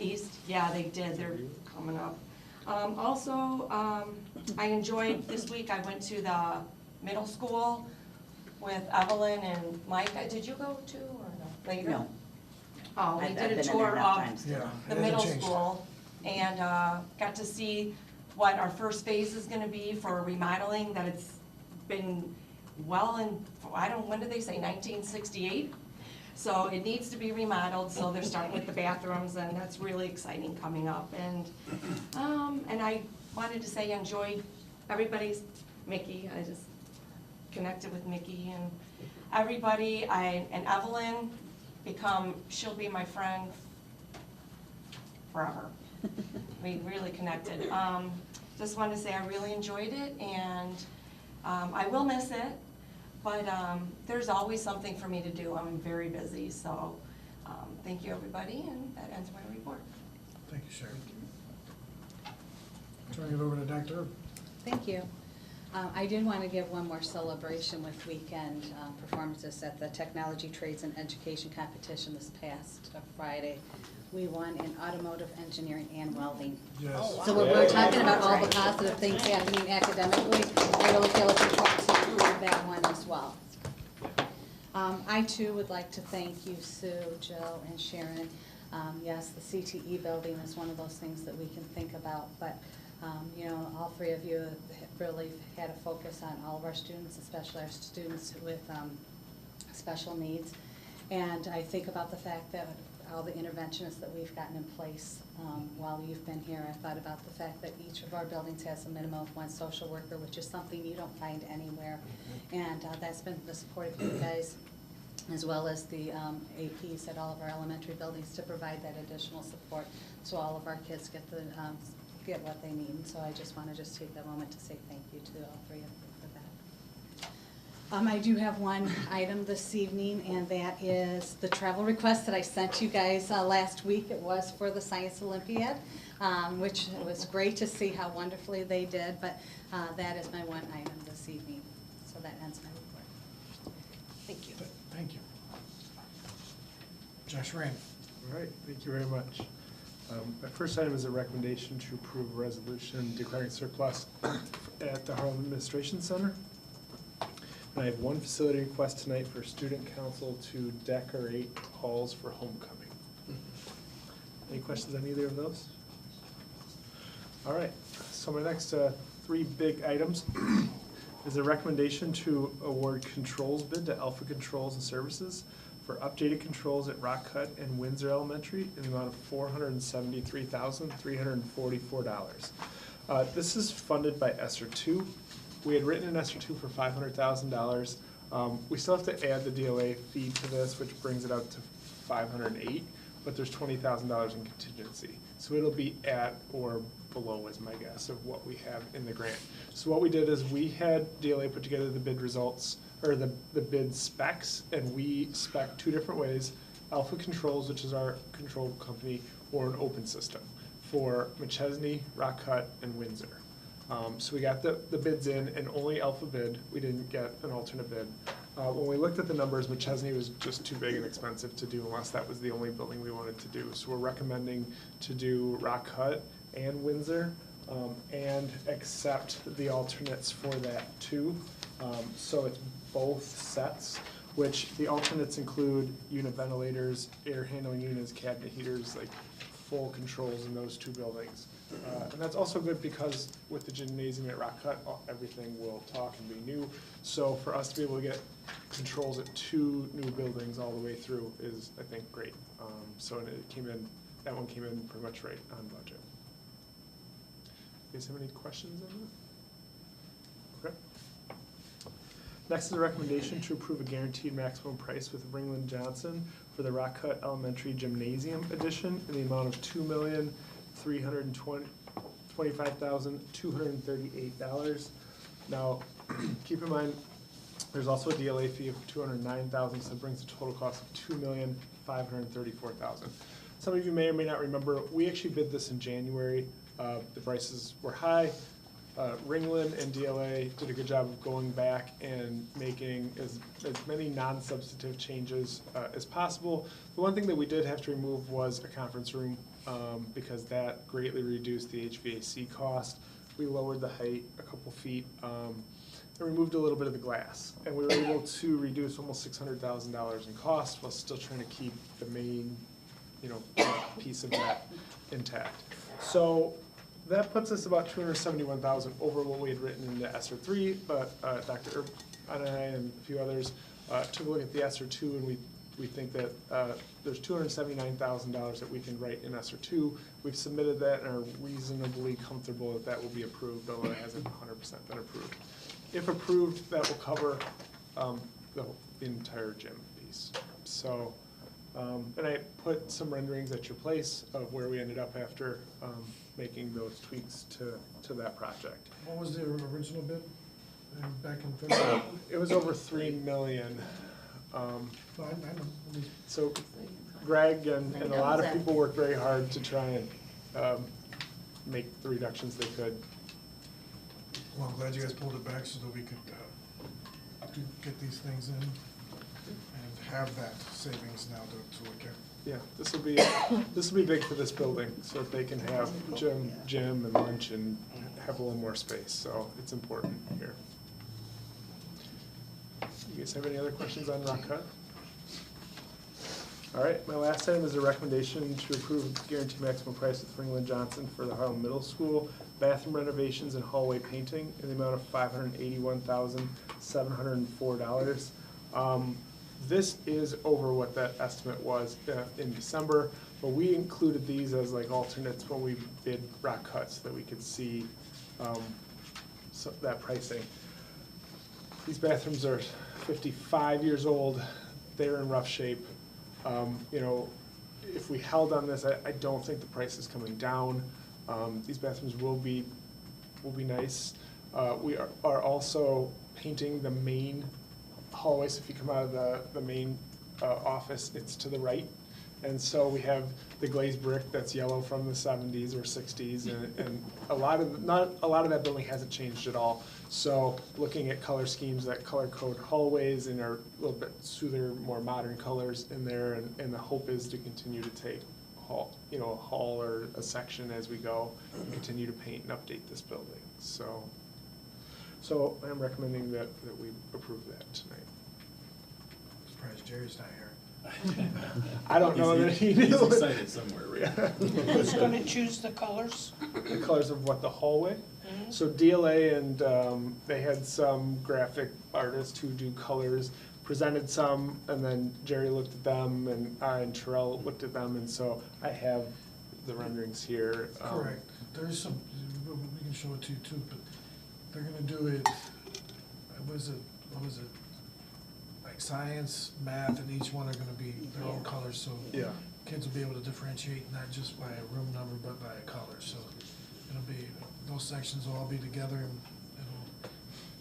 [SPEAKER 6] East, yeah, they did. They're coming up. I enjoyed this week. I went to the middle school with Evelyn and Mike. Did you go too or no? Later?
[SPEAKER 8] No.
[SPEAKER 6] Oh, we
[SPEAKER 8] I've
[SPEAKER 6] did
[SPEAKER 8] been
[SPEAKER 6] a
[SPEAKER 8] in there
[SPEAKER 6] tour
[SPEAKER 8] enough
[SPEAKER 6] of
[SPEAKER 8] times to know.
[SPEAKER 6] the middle school and got to see what our first phase is gonna be for remodeling, that it's been when did they say, 1968? So it needs to be remodeled, so they're starting with the bathrooms, and that's really exciting coming up. And I wanted to say I enjoyed everybody's, Mickey, I just connected with Mickey and everybody, and Evelyn she'll be my friend forever. We really connected. Just wanted to say I really enjoyed it, and I will miss it, but there's always something for me to do. I'm very busy, so thank you, everybody, and that ends my report.
[SPEAKER 1] Thank you, Sharon. Turning it over to Dr. Erb.
[SPEAKER 7] Thank you. I did want to give one more celebration with weekend performances at the Technology Trades and Education Competition this past Friday. We won in automotive engineering and welding.
[SPEAKER 1] Yes.
[SPEAKER 7] Oh, wow. So when we're talking about all the positive things happening academically, I really feel it's important to include that one as well. I too would like to thank you, Sue, Jill, and Sharon. Yes, the CTE building is one of those things that we can think about, but you know, all three of you have really had a focus on all of our students, especially our students with special needs. And I think about the fact that all the interventionists that we've gotten in place while you've been here. I thought about the fact that each of our buildings has a minimum of one social worker, which is something you don't find anywhere. And that's been the support of you guys, as well as the APs at all of our elementary buildings to provide that additional support so all of our kids get what they need. So I just want to take a moment to say thank you to all three of you for that. I do have one item this evening, and that is the travel request that I sent you guys last week. It was for the Science Olympiad, which was great to see how wonderfully they did, but that is my one item this evening. So that ends my report.
[SPEAKER 6] Thank you.
[SPEAKER 1] Thank you. Josh Rain.
[SPEAKER 10] All right, thank you very much. My first item is a recommendation to approve a resolution declaring surplus at the Harlem Administration Center. And I have one facility request tonight for student council to decorate halls for homecoming. Any questions on either of those? All right, so my next three big items is a recommendation to award controls bid to Alpha Controls and Services for updated controls at Rock Cut and Windsor Elementary in the amount of $473,344. This is funded by ESSER 2. We had written in ESSER 2 for $500,000. We still have to add the DLA fee to this, which brings it out to $508,000, but there's $20,000 in contingency. So it'll be at or below, is my guess, of what we have in the grant. So what we did is we had DLA put together the bid results, or the bid specs, and we spec two different ways: Alpha Controls, which is our control company, or an open system for McChesney, Rock Cut, and Windsor. So we got the bids in, and only Alpha bid. We didn't get an alternate bid. When we looked at the numbers, McChesney was just too big and expensive to do unless that was the only building we wanted to do. So we're recommending to do Rock Cut and Windsor, and accept the alternates for that too. So it's both sets, which the alternates include unit ventilators, air handling units, cabinet heaters, like full controls in those two buildings. And that's also good because with the gymnasium at Rock Cut, everything will talk and be new. So for us to be able to get controls at two new buildings all the way through is, I think, great. So and that one came in pretty much right on budget. You guys have any questions on that? Okay. Next is a recommendation to approve a guaranteed maximum price with Ringland Johnson for the Rock Cut Elementary Gymnasium Edition in the amount of $2,325,238. Now, keep in mind, there's also a DLA fee of $209,000, so it brings the total cost of $2,534,000. Some of you may or may not remember, we actually bid this in January. The prices were high. Ringland and DLA did a good job of going back and making as many non-substantive changes as possible. The one thing that we did have to remove was a conference room because that greatly reduced the HVAC cost. We lowered the height a couple feet and removed a little bit of the glass. And we were able to reduce almost $600,000 in cost while still trying to keep the main, piece of that intact. So that puts us about $271,000 over what we had written in the ESSER 3, but Dr. and I and a few others took a look at the ESSER 2, and we think that there's $279,000 that we can write in ESSER 2. We've submitted that and are reasonably comfortable that that will be approved, although it hasn't 100% been approved. If approved, that will cover the entire gym piece. So, and I put some renderings at your place of where we ended up after making those tweaks to that project.
[SPEAKER 1] What was the original bid back in February?
[SPEAKER 10] It was over $3 million.
[SPEAKER 1] I know.
[SPEAKER 10] So Greg and a lot of people worked very hard to try and make the reductions they could.
[SPEAKER 1] Well, I'm glad you guys pulled it back so that we could get these things in and have that savings now to look at.
[SPEAKER 10] Yeah, this will be big for this building, so that they can have gym and lunch and have a little more space. So it's important here. You guys have any other questions on Rock Cut? All right, my last item is a recommendation to approve guaranteed maximum price with Ringland Johnson for the Harlem Middle School bathroom renovations and hallway painting in the amount of $581,704. This is over what that estimate was in December, but we included these as like alternates when we bid Rock Cut so that we could see that pricing. These bathrooms are 55 years old. They're in rough shape. If we held on this, I don't think the price is coming down. These bathrooms will be nice. We are also painting the main hallway. So if you come out of the main office, it's to the right. And so we have the glazed brick that's yellow from the 70s or 60s, and not a lot of that building hasn't changed at all. So looking at color schemes that color code hallways and are a little bit smoother, more modern colors in there, and the hope is to continue to take a hall or a section as we go and continue to paint and update this building. So I'm recommending that we approve that tonight.
[SPEAKER 1] Surprised Jerry's not here.
[SPEAKER 10] I don't know that he
[SPEAKER 5] He's
[SPEAKER 10] knew.
[SPEAKER 5] excited somewhere, right?
[SPEAKER 4] Who's gonna choose the colors?
[SPEAKER 10] The colors of what, the hallway?
[SPEAKER 4] Mhm.
[SPEAKER 10] So DLA and they had some graphic artists who do colors, presented some, and then Jerry looked at them, and I and Terrell looked at them, and so I have the renderings here.
[SPEAKER 1] Correct. There's some, we can show it to you too, but they're gonna do it, what was it? Like science, math, and each one are gonna be their own colors, so
[SPEAKER 10] Yeah.
[SPEAKER 1] kids will be able to differentiate not just by a room number, but by a color. So it'll be, those sections will all be together, and it'll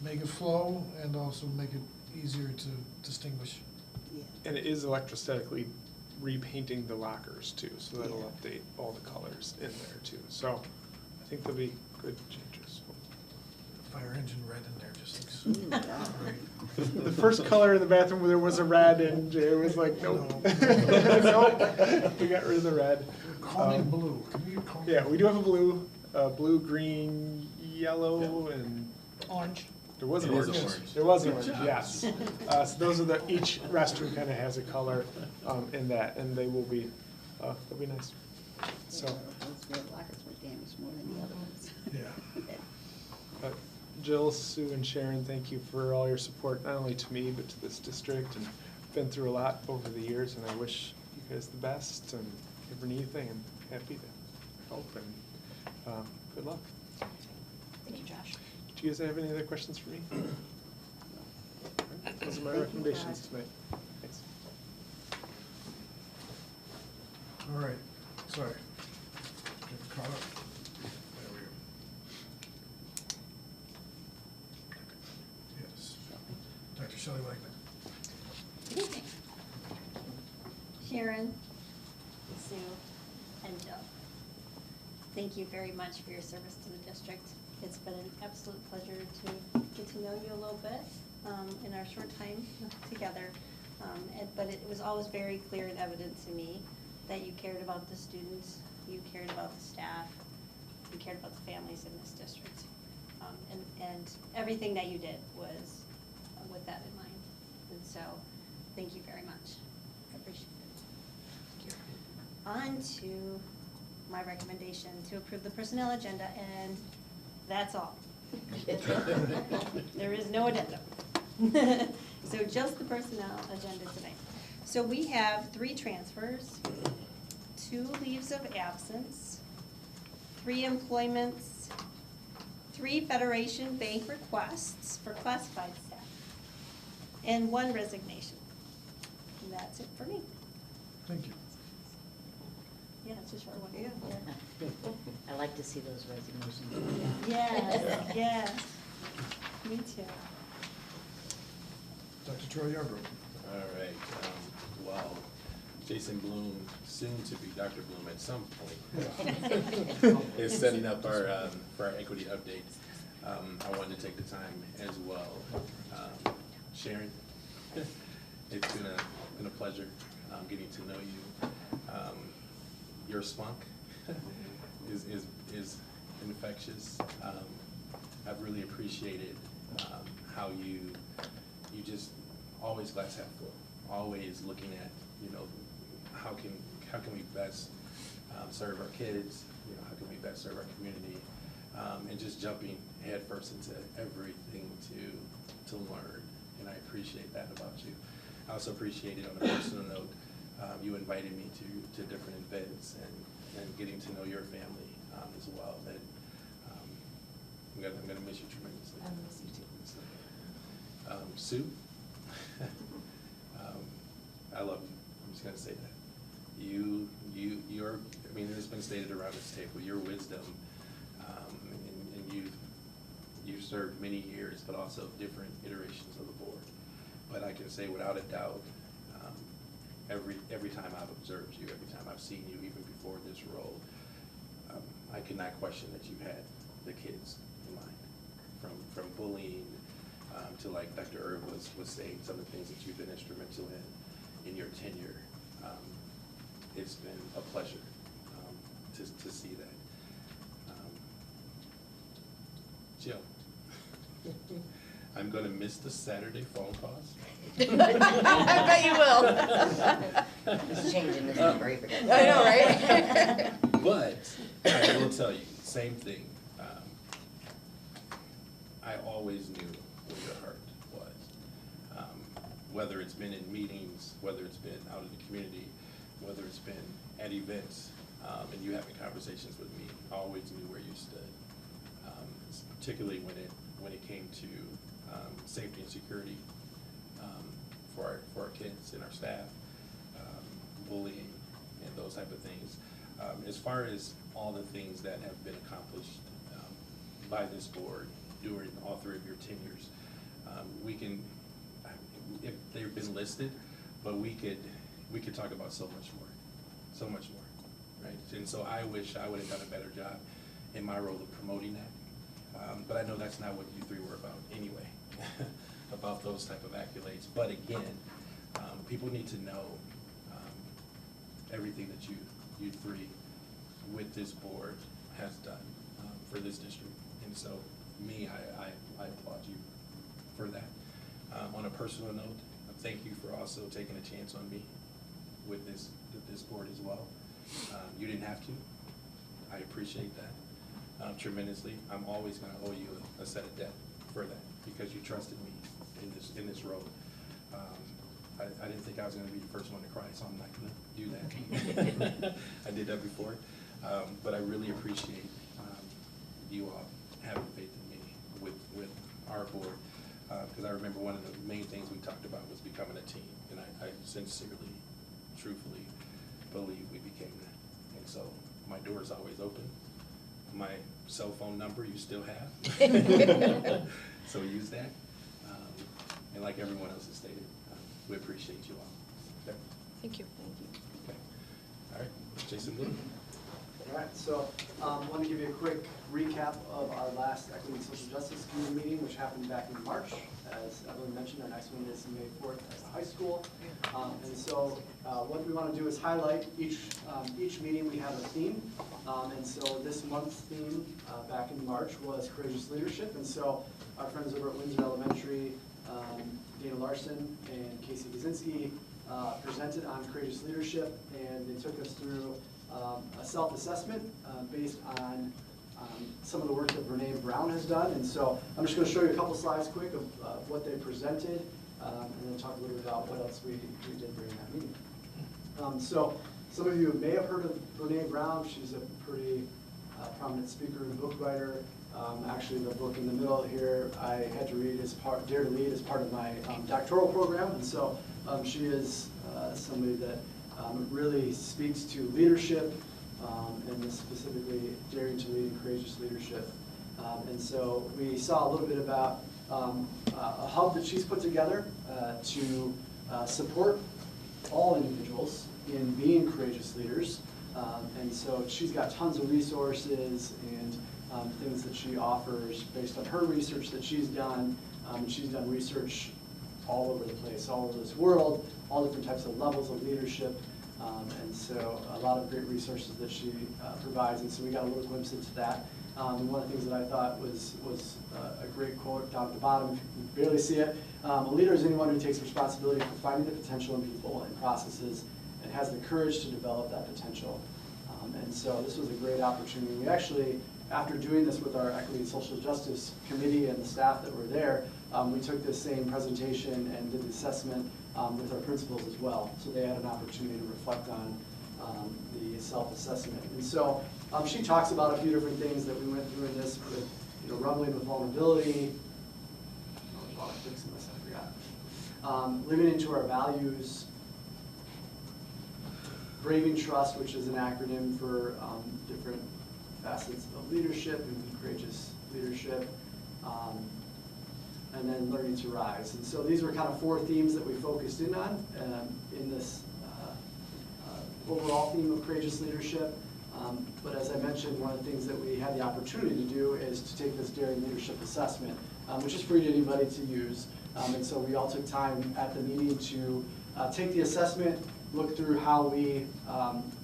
[SPEAKER 1] make it flow and also make it easier to distinguish.
[SPEAKER 10] And it is electrostatically repainting the lockers too, so that'll update all the colors in there too. So I think there'll be good changes.
[SPEAKER 1] Fire engine red in there just looks great.
[SPEAKER 10] The first color in the bathroom where there was a red, and Jay was like, nope. Nope. We got rid of the red.
[SPEAKER 1] Call me blue. Can you call me?
[SPEAKER 10] Yeah, we do have a blue, green, yellow, and
[SPEAKER 4] Orange.
[SPEAKER 10] there was an
[SPEAKER 5] It is
[SPEAKER 10] orange.
[SPEAKER 5] orange.
[SPEAKER 10] There was an
[SPEAKER 5] Good
[SPEAKER 10] orange,
[SPEAKER 5] job.
[SPEAKER 10] yes. So those are each restroom kind of has a color in that, and they will be, they'll be nice. So,
[SPEAKER 2] Those red lockers were damaged more than the other ones.
[SPEAKER 1] Yeah.
[SPEAKER 10] Jill, Sue, and Sharon, thank you for all your support, not only to me, but to this district, and been through a lot over the years, and I wish you guys the best, and if you ever need anything, I'm happy to help, and good luck.
[SPEAKER 6] Thank you, Josh.
[SPEAKER 10] Do you guys have any other questions for me? Those are my recommendations tonight. Thanks.
[SPEAKER 1] All right, sorry. Get caught up. There we go. Yes. Dr. Shelley Wagner.
[SPEAKER 11] Good evening. Sharon, Sue, and Jill. Thank you very much for your service to the district. It's been an absolute pleasure to get to know you a little bit in our short time together. But it was always very clear and evident to me that you cared about the students, you cared about the staff, you cared about the families in this district. And everything that you did was with that in mind. And so, thank you very much. I appreciate it. On to my recommendation to approve the personnel agenda, and that's all. There is no addendum. So just the personnel agenda tonight. So we have 3 transfers, 2 leaves of absence, 3 employments, 3 Federation Bank requests for classified staff, and 1 resignation. And that's it for me.
[SPEAKER 1] Thank you.
[SPEAKER 11] Yeah, it's a short one.
[SPEAKER 6] Yeah.
[SPEAKER 8] I like to see those resignations.
[SPEAKER 11] Yes, yes. Me too.
[SPEAKER 1] Dr. Troy Yarbrough.
[SPEAKER 16] All right, well, Jason Bloom, soon to be Dr. Bloom at some point, is setting up our, for our equity update. I wanted to take the time as well. Sharon, it's been a pleasure getting to know you. Your spunk is infectious. I've really appreciated how you just always glass half full, always looking at, you know, how can we best serve our kids, you know, how can we best serve our community, and just jumping headfirst into everything to learn, and I appreciate that about you. I also appreciate it on a personal note. You invited me to different events and getting to know your family as well. That I'm gonna miss you tremendously.
[SPEAKER 6] I miss you too.
[SPEAKER 16] Sue, I love you. I'm just gonna say that. You're. I mean, it's been stated around this table. Your wisdom, and you've served many years, but also different iterations of the board. But I can say without a doubt, every time I've observed you, every time I've seen you, even before this role, I cannot question that you had the kids in mind. From bullying to, like Dr. Erb was saying, some of the things that you've been instrumental in your tenure. It's been a pleasure to see that. Jill, I'm gonna miss the Saturday phone calls.
[SPEAKER 6] I bet you will.
[SPEAKER 8] It's changing this number, you forget.
[SPEAKER 6] I know, right?
[SPEAKER 16] But I will tell you, same thing. I always knew where your heart was. Whether it's been in meetings, whether it's been out in the community, whether it's been at events, and you having conversations with me, I always knew where you stood. Particularly when it came to safety and security for our kids and our staff, bullying and those type of things. As far as all the things that have been accomplished by this board during all 3 of your tenures, if they've been listed, but we could talk about so much more, right? And so I wish I would have done a better job in my role of promoting that. But I know that's not what you 3 were about anyway, about those type of accolades. But again, people need to know everything that you 3 with this board has done for this district. And so I applaud you for that. On a personal note, thank you for also taking a chance on me with this board as well. You didn't have to, I appreciate that tremendously. I'm always gonna owe you a set of debt for that, because you trusted me in this role. I didn't think I was gonna be the first one to cry, so I'm not gonna do that. I did that before. But I really appreciate you all having faith in me with our board. Because I remember one of the main things we talked about was becoming a team. And I sincerely, truthfully believe we became that. And so my door is always open. My cell phone number you still have. So use that. And like everyone else has stated, we appreciate you all. Okay.
[SPEAKER 6] Thank you.
[SPEAKER 16] Okay. All right, Jason Blue.
[SPEAKER 9] All right, so let me give you a quick recap of our last Equity and Social Justice Committee meeting, which happened back in March. As Evelyn mentioned, our next one is May 4th at the high school. And so what we want to do is highlight each meeting we have a theme. And so this month's theme back in March was courageous leadership. And so our friends over at Windsor Elementary, Dana Larson and Casey Kaczynski, presented on courageous leadership, and they took us through a self-assessment based on some of the work that Brene Brown has done. And so I'm just going to show you a couple slides quick of what they presented, and then talk a little bit about what else we did during that meeting. So some of you may have heard of Brene Brown. She's a pretty prominent speaker and book writer. Actually, the book in the middle here I had to read as Dare to Lead as part of my doctoral program. And so she is somebody that really speaks to leadership, and specifically daring to lead and courageous leadership. And so we saw a little bit about a hub that she's put together to support all individuals in being courageous leaders. And so she's got tons of resources and things that she offers based on her research that she's done. She's done research all over the place, all over this world, all different types of levels of leadership. And so a lot of great resources that she provides. And so we got a little glimpse into that. And one of the things that I thought was a great quote down at the bottom, if you can barely see it, a leader is anyone who takes responsibility for finding the potential in people and processes and has the courage to develop that potential. And so this was a great opportunity. We actually, after doing this with our Equity and Social Justice Committee and the staff that were there, we took this same presentation and did the assessment with our principals as well. So they had an opportunity to reflect on the self-assessment. And so she talks about a few different things that we went through in this with, rumbling with vulnerability. Oh, I'm fixing this, I forgot. Living into our values. Braving Trust, which is an acronym for different facets of leadership and courageous leadership. And then Learning to Rise. And so these were kind of 4 themes that we focused in on in this overall theme of courageous leadership. But as I mentioned, one of the things that we had the opportunity to do is to take this Daring Leadership Assessment, which is free to anybody to use. And so we all took time at the meeting to take the assessment, look through how we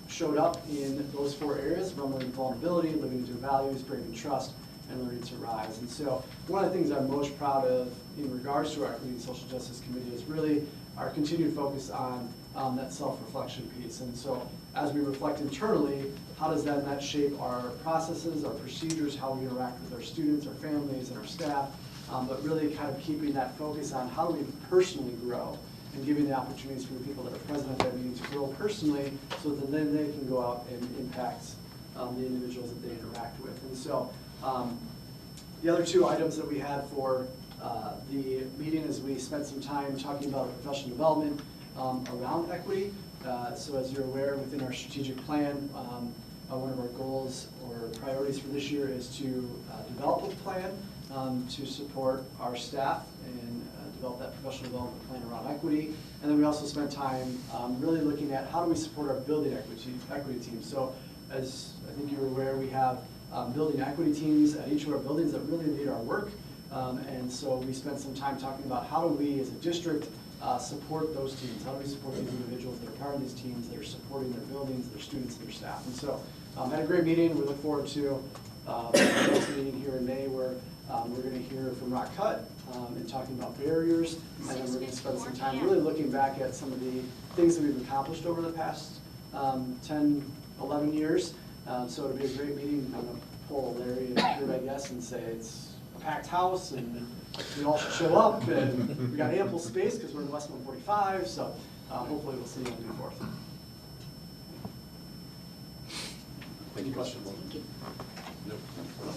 [SPEAKER 9] showed up in those 4 areas: rumbling with vulnerability, living into values, braving trust, and learning to rise. And so one of the things I'm most proud of in regards to our Equity and Social Justice Committee is really our continued focus on that self-reflection piece. And so as we reflect internally, how does that shape our processes, our procedures, how we interact with our students, our families, and our staff, but really kind of keeping that focus on how do we personally grow, and giving the opportunities for the people that are present at that meeting to grow personally, so that then they can go out and impact the individuals that they interact with. And so the other 2 items that we had for the meeting is we spent some time talking about professional development around equity. So as you're aware, within our strategic plan, one of our goals or priorities for this year is to develop a plan to support our staff and develop that professional development plan around equity. And then we also spent time really looking at how do we support our building equity teams. So as I think you're aware, we have building equity teams at each of our buildings that really lead our work. And so we spent some time talking about how do we as a district support those teams? How do we support these individuals that are part of these teams that are supporting their buildings, their students, their staff? And so had a great meeting. We look forward to the next meeting here in May, where we're going to hear from Rock Cut and talking about barriers. And then we're going to spend some time really looking back at some of the things that we've accomplished over the past 10, 11 years, So it'll be a great meeting. I'm gonna pull Larry and Peter, I guess, and say it's a packed house and we all should show up, and we got ample space because we're in West 145, so hopefully we'll see you on May 4th. Any questions?
[SPEAKER 16] Nope.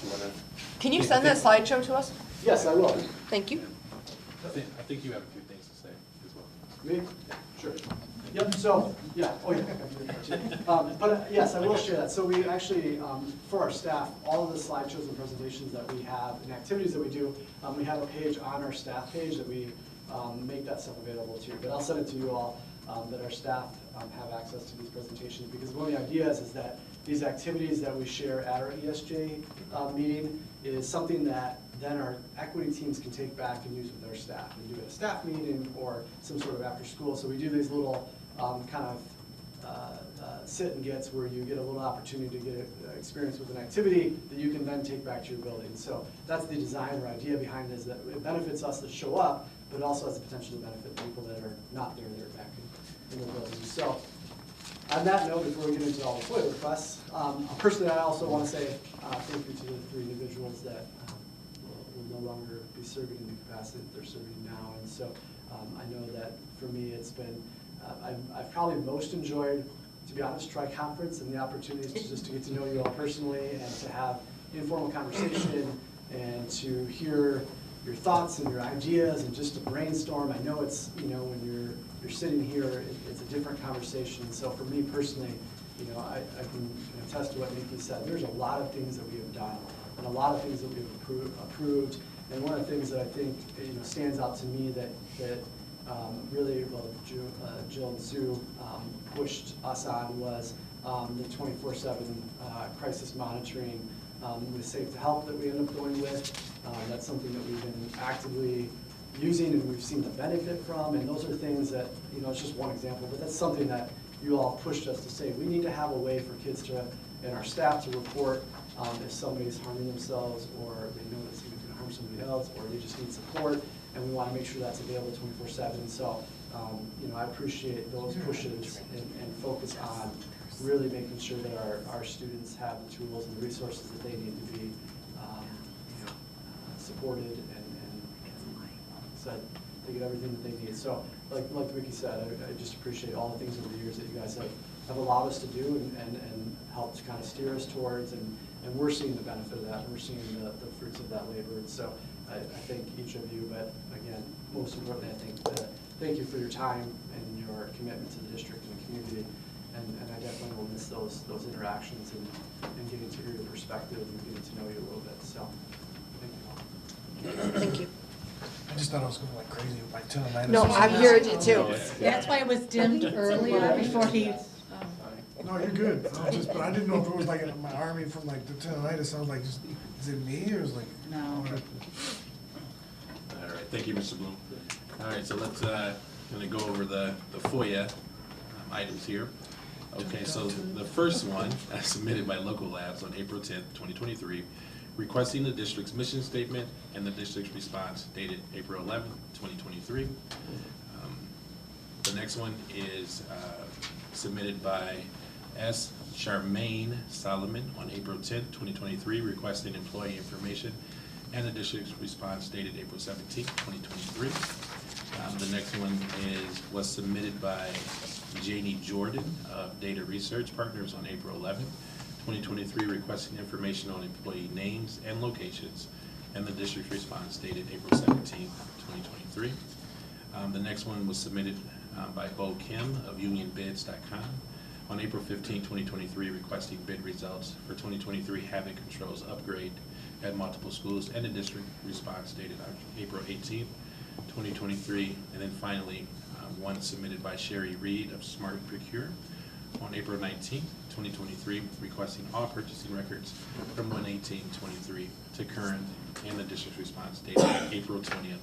[SPEAKER 16] You wanna-
[SPEAKER 6] Can you send that slideshow to us?
[SPEAKER 9] Yes, I will.
[SPEAKER 6] Thank you.
[SPEAKER 16] I think you have a few things to say as well.
[SPEAKER 9] Me? Sure. Yep, so, yeah, oh yeah. But yes, I will share that. So we actually, for our staff, all of the slideshows and presentations that we have and activities that we do, we have a page on our staff page that we make that stuff available to. But I'll send it to you all, that our staff have access to these presentations, because one of the ideas is that these activities that we share at our ESJ meeting is something that then our equity teams can take back and use with their staff and do a staff meeting or some sort of after school. So we do these little kind of sit and gets where you get a little opportunity to get experience with an activity that you can then take back to your building. So that's the design or idea behind it, is that it benefits us that show up, but it also has the potential to benefit people that are not there, that are back in the building. So on that note, before we get into all the FOIA requests, personally I also want to say thank you to the 3 individuals that will no longer be serving in the capacity that they're serving now. And so I know that for me it's been, I've probably most enjoyed, to be honest, Tri-Conference and the opportunities to just to get to know you all personally and to have informal conversation and to hear your thoughts and your ideas and just to brainstorm. I know it's, you know, when you're sitting here, it's a different conversation. So for me personally, you know, I can attest to what Nikki said. There's a lot of things that we have done and a lot of things that we've approved. And one of the things that I think, you know, stands out to me that really, well, Jill and Sue pushed us on was the 24/7 crisis monitoring with Safe to Help that we ended up going with. That's something that we've been actively using and we've seen the benefit from, and those are things that, you know, it's just one example, but that's something that you all pushed us to say. We need to have a way for kids to, and our staff to report if somebody's harming themselves or they know that somebody's gonna harm somebody else or they just need support, and we wanna make sure that's available 24/7. So, you know, I appreciate those pushes and focus on really making sure that our students have the tools and the resources that they need to be supported and said they get everything that they need. So like Vicky said, I just appreciate all the things over the years that you guys have allowed us to do and helped kind of steer us towards, and we're seeing the benefit of that, and we're seeing the fruits of that labor. And so I thank each of you, but again, most importantly, I think thank you for your time and your commitment to the district and the community. And I definitely will miss those interactions and getting to hear your perspective and getting to know you a little bit. So thank you all.
[SPEAKER 6] Thank you.
[SPEAKER 1] I just thought I was going like crazy with my tinnitus.
[SPEAKER 6] No, I'm hearing it too.
[SPEAKER 7] That's why it was dimmed earlier before he.
[SPEAKER 1] No, you're good. But I didn't know if it was like in my army from like the tinnitus. I was like, is it me or is it like?
[SPEAKER 7] No.
[SPEAKER 16] All right, thank you, Mr. Bloom. All right, so let's gonna go over the FOIA items here. Okay, so the first one, submitted by Local Labs on April 10th, 2023, requesting the district's mission statement and the district's response dated April 11th, 2023. The next one is submitted by S. Charmaine Solomon on April 10th, 2023, requesting employee information and the district's response dated April 17th, 2023. The next one was submitted by Janie Jordan of Data Research Partners on April 11th, 2023, requesting information on employee names and locations, and the district response dated April 17th, 2023. The next one was submitted by Bo Kim of UnionBids.com on April 15th, 2023, requesting bid results for 2023 Havoc Controls upgrade at multiple schools, and the district response dated April 18th, 2023. And then finally, one submitted by Sherry Reed of Smart Procure on April 19th, 2023, requesting all purchasing records from 1/18/23 to current, and the district response dated April 20th,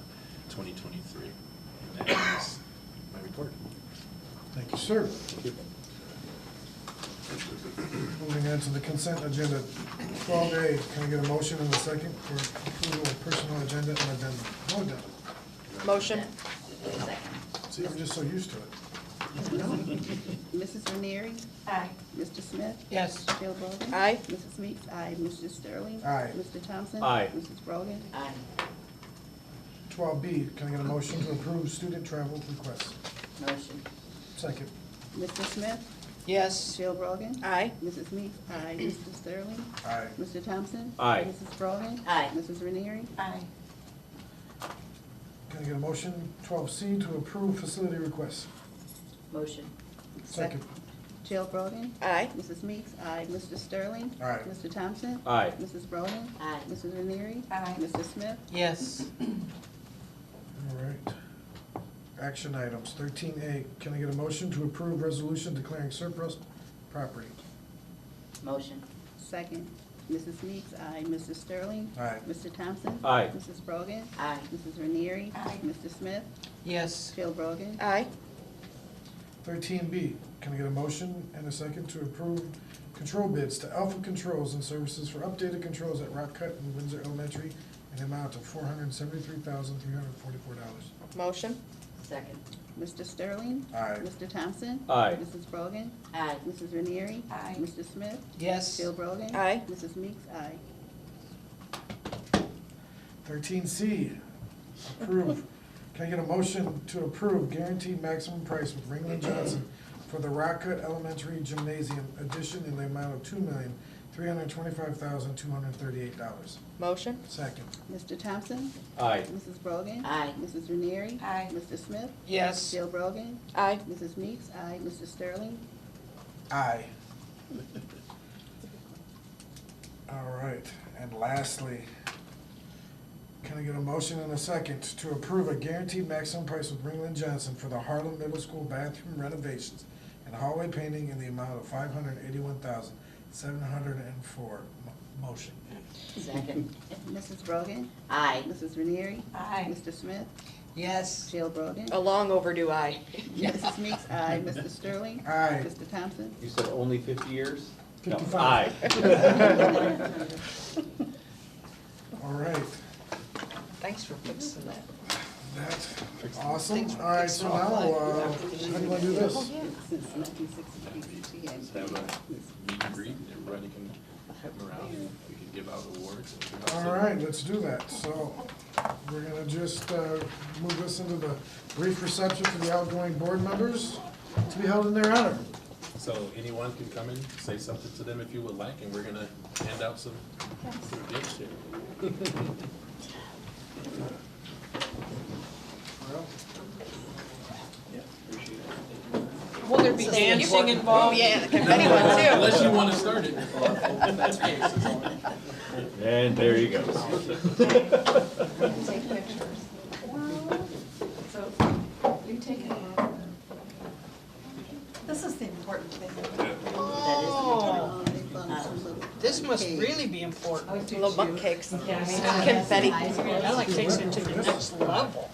[SPEAKER 16] 2023. And that is my report.
[SPEAKER 1] Thank you, sir.
[SPEAKER 16] Thank you.
[SPEAKER 1] Moving on to the consent agenda, 12A. Can I get a motion and a second for approval of personal agenda and addendum? No addendum.
[SPEAKER 6] Motion.
[SPEAKER 1] See, I'm just so used to it.
[SPEAKER 2] Mrs. Ranieri?
[SPEAKER 8] Aye.
[SPEAKER 2] Mr. Smith?
[SPEAKER 4] Yes.
[SPEAKER 2] Jill Brogan?
[SPEAKER 6] Aye.
[SPEAKER 2] Mrs. Meeks? Aye. Mr. Sterling?
[SPEAKER 1] Aye.
[SPEAKER 2] Mr. Thompson?
[SPEAKER 3] Aye.
[SPEAKER 2] Mrs. Brogan?
[SPEAKER 8] Aye.
[SPEAKER 1] 12B, can I get a motion to approve student travel requests?
[SPEAKER 8] Motion.
[SPEAKER 1] Second.
[SPEAKER 2] Mr. Smith?
[SPEAKER 4] Yes.
[SPEAKER 2] Jill Brogan?
[SPEAKER 6] Aye.
[SPEAKER 2] Mrs. Meeks? Aye. Mr. Sterling?
[SPEAKER 1] Aye.
[SPEAKER 2] Mr. Thompson?
[SPEAKER 3] Aye.
[SPEAKER 2] Mrs. Brogan?
[SPEAKER 8] Aye.
[SPEAKER 2] Mrs. Ranieri?
[SPEAKER 8] Aye.
[SPEAKER 1] Can I get a motion, 12C, to approve facility requests?
[SPEAKER 8] Motion.
[SPEAKER 1] Second.
[SPEAKER 2] Jill Brogan?
[SPEAKER 6] Aye.
[SPEAKER 2] Mrs. Meeks? Aye. Mr. Sterling?
[SPEAKER 1] Aye.
[SPEAKER 2] Mr. Thompson?
[SPEAKER 3] Aye.
[SPEAKER 2] Mrs. Brogan?
[SPEAKER 8] Aye.
[SPEAKER 2] Mrs. Ranieri?
[SPEAKER 8] Aye.
[SPEAKER 2] Mr. Smith?
[SPEAKER 4] Yes.
[SPEAKER 1] All right. Action items, 13A, can I get a motion to approve resolution declaring surplus property?
[SPEAKER 8] Motion.
[SPEAKER 2] Second. Mrs. Meeks? Aye. Mr. Sterling?
[SPEAKER 1] Aye.
[SPEAKER 2] Mr. Thompson?
[SPEAKER 3] Aye.
[SPEAKER 2] Mrs. Brogan?
[SPEAKER 8] Aye.
[SPEAKER 2] Mrs. Ranieri?
[SPEAKER 8] Aye.
[SPEAKER 2] Mr. Smith?
[SPEAKER 4] Yes.
[SPEAKER 2] Jill Brogan?
[SPEAKER 6] Aye.
[SPEAKER 1] 13B, can I get a motion and a second to approve control bids to Alpha Controls and Services for updated controls at Rock Cut and Windsor Elementary in the amount of $473,344?
[SPEAKER 6] Motion.
[SPEAKER 8] Second.
[SPEAKER 2] Mr. Sterling?
[SPEAKER 1] Aye.
[SPEAKER 2] Mr. Thompson?
[SPEAKER 3] Aye.
[SPEAKER 2] Mrs. Brogan?
[SPEAKER 8] Aye.
[SPEAKER 2] Mrs. Ranieri?
[SPEAKER 8] Aye.
[SPEAKER 2] Mr. Smith?
[SPEAKER 4] Yes.
[SPEAKER 2] Jill Brogan?
[SPEAKER 6] Aye.
[SPEAKER 2] Mrs. Meeks? Aye.
[SPEAKER 1] 13C, approve. Can I get a motion to approve guaranteed maximum price with Ringland Johnson for the Rock Cut Elementary Gymnasium addition in the amount of $2,325,238?
[SPEAKER 6] Motion.
[SPEAKER 1] Second.
[SPEAKER 2] Mr. Thompson?
[SPEAKER 3] Aye.
[SPEAKER 2] Mrs. Brogan?
[SPEAKER 8] Aye.
[SPEAKER 2] Mrs. Ranieri?
[SPEAKER 8] Aye.
[SPEAKER 2] Mr. Smith?
[SPEAKER 4] Yes.
[SPEAKER 2] Jill Brogan?
[SPEAKER 6] Aye.
[SPEAKER 2] Mrs. Meeks? Aye. Mr. Sterling?
[SPEAKER 1] Aye. All right, and lastly, can I get a motion and a second to approve a guaranteed maximum price with Ringland Johnson for the Harlem Middle School bathroom renovations and hallway painting in the amount of $581,704? Motion.
[SPEAKER 8] Second.
[SPEAKER 2] Mrs. Brogan?
[SPEAKER 8] Aye.
[SPEAKER 2] Mrs. Ranieri?
[SPEAKER 8] Aye.
[SPEAKER 2] Mr. Smith?
[SPEAKER 4] Yes.
[SPEAKER 2] Jill Brogan?
[SPEAKER 6] A long overdue aye.
[SPEAKER 2] Mrs. Meeks? Aye. Mr. Sterling?
[SPEAKER 1] Aye.
[SPEAKER 2] Mr. Thompson?
[SPEAKER 3] You said only 50 years? No,
[SPEAKER 1] 55.
[SPEAKER 3] aye.
[SPEAKER 1] All right,
[SPEAKER 4] Thanks for fixing that.
[SPEAKER 1] that's awesome. All right, so now, how do you want to do this?
[SPEAKER 2] Since 1963, she had.
[SPEAKER 16] Let's have a meet and greet, and everybody can come around, and we can give out awards. and give out
[SPEAKER 1] All right, let's do that. So we're gonna just move this into the brief reception for the outgoing board members to be held in their honor.
[SPEAKER 16] So anyone can come and say something to them if you would like, and we're gonna hand out some gifts here.
[SPEAKER 4] Will there be dancing
[SPEAKER 6] Oh,
[SPEAKER 4] involved?
[SPEAKER 6] yeah, the confetti one too.
[SPEAKER 16] Unless you wanna start it.
[SPEAKER 3] And there he goes.
[SPEAKER 6] Take pictures.
[SPEAKER 5] So, you take it. This is the important thing.
[SPEAKER 4] Oh, this must really be important.
[SPEAKER 6] Little butt cakes.
[SPEAKER 5] Yeah, I mean,
[SPEAKER 6] Confetti.
[SPEAKER 4] That like takes it to the next level.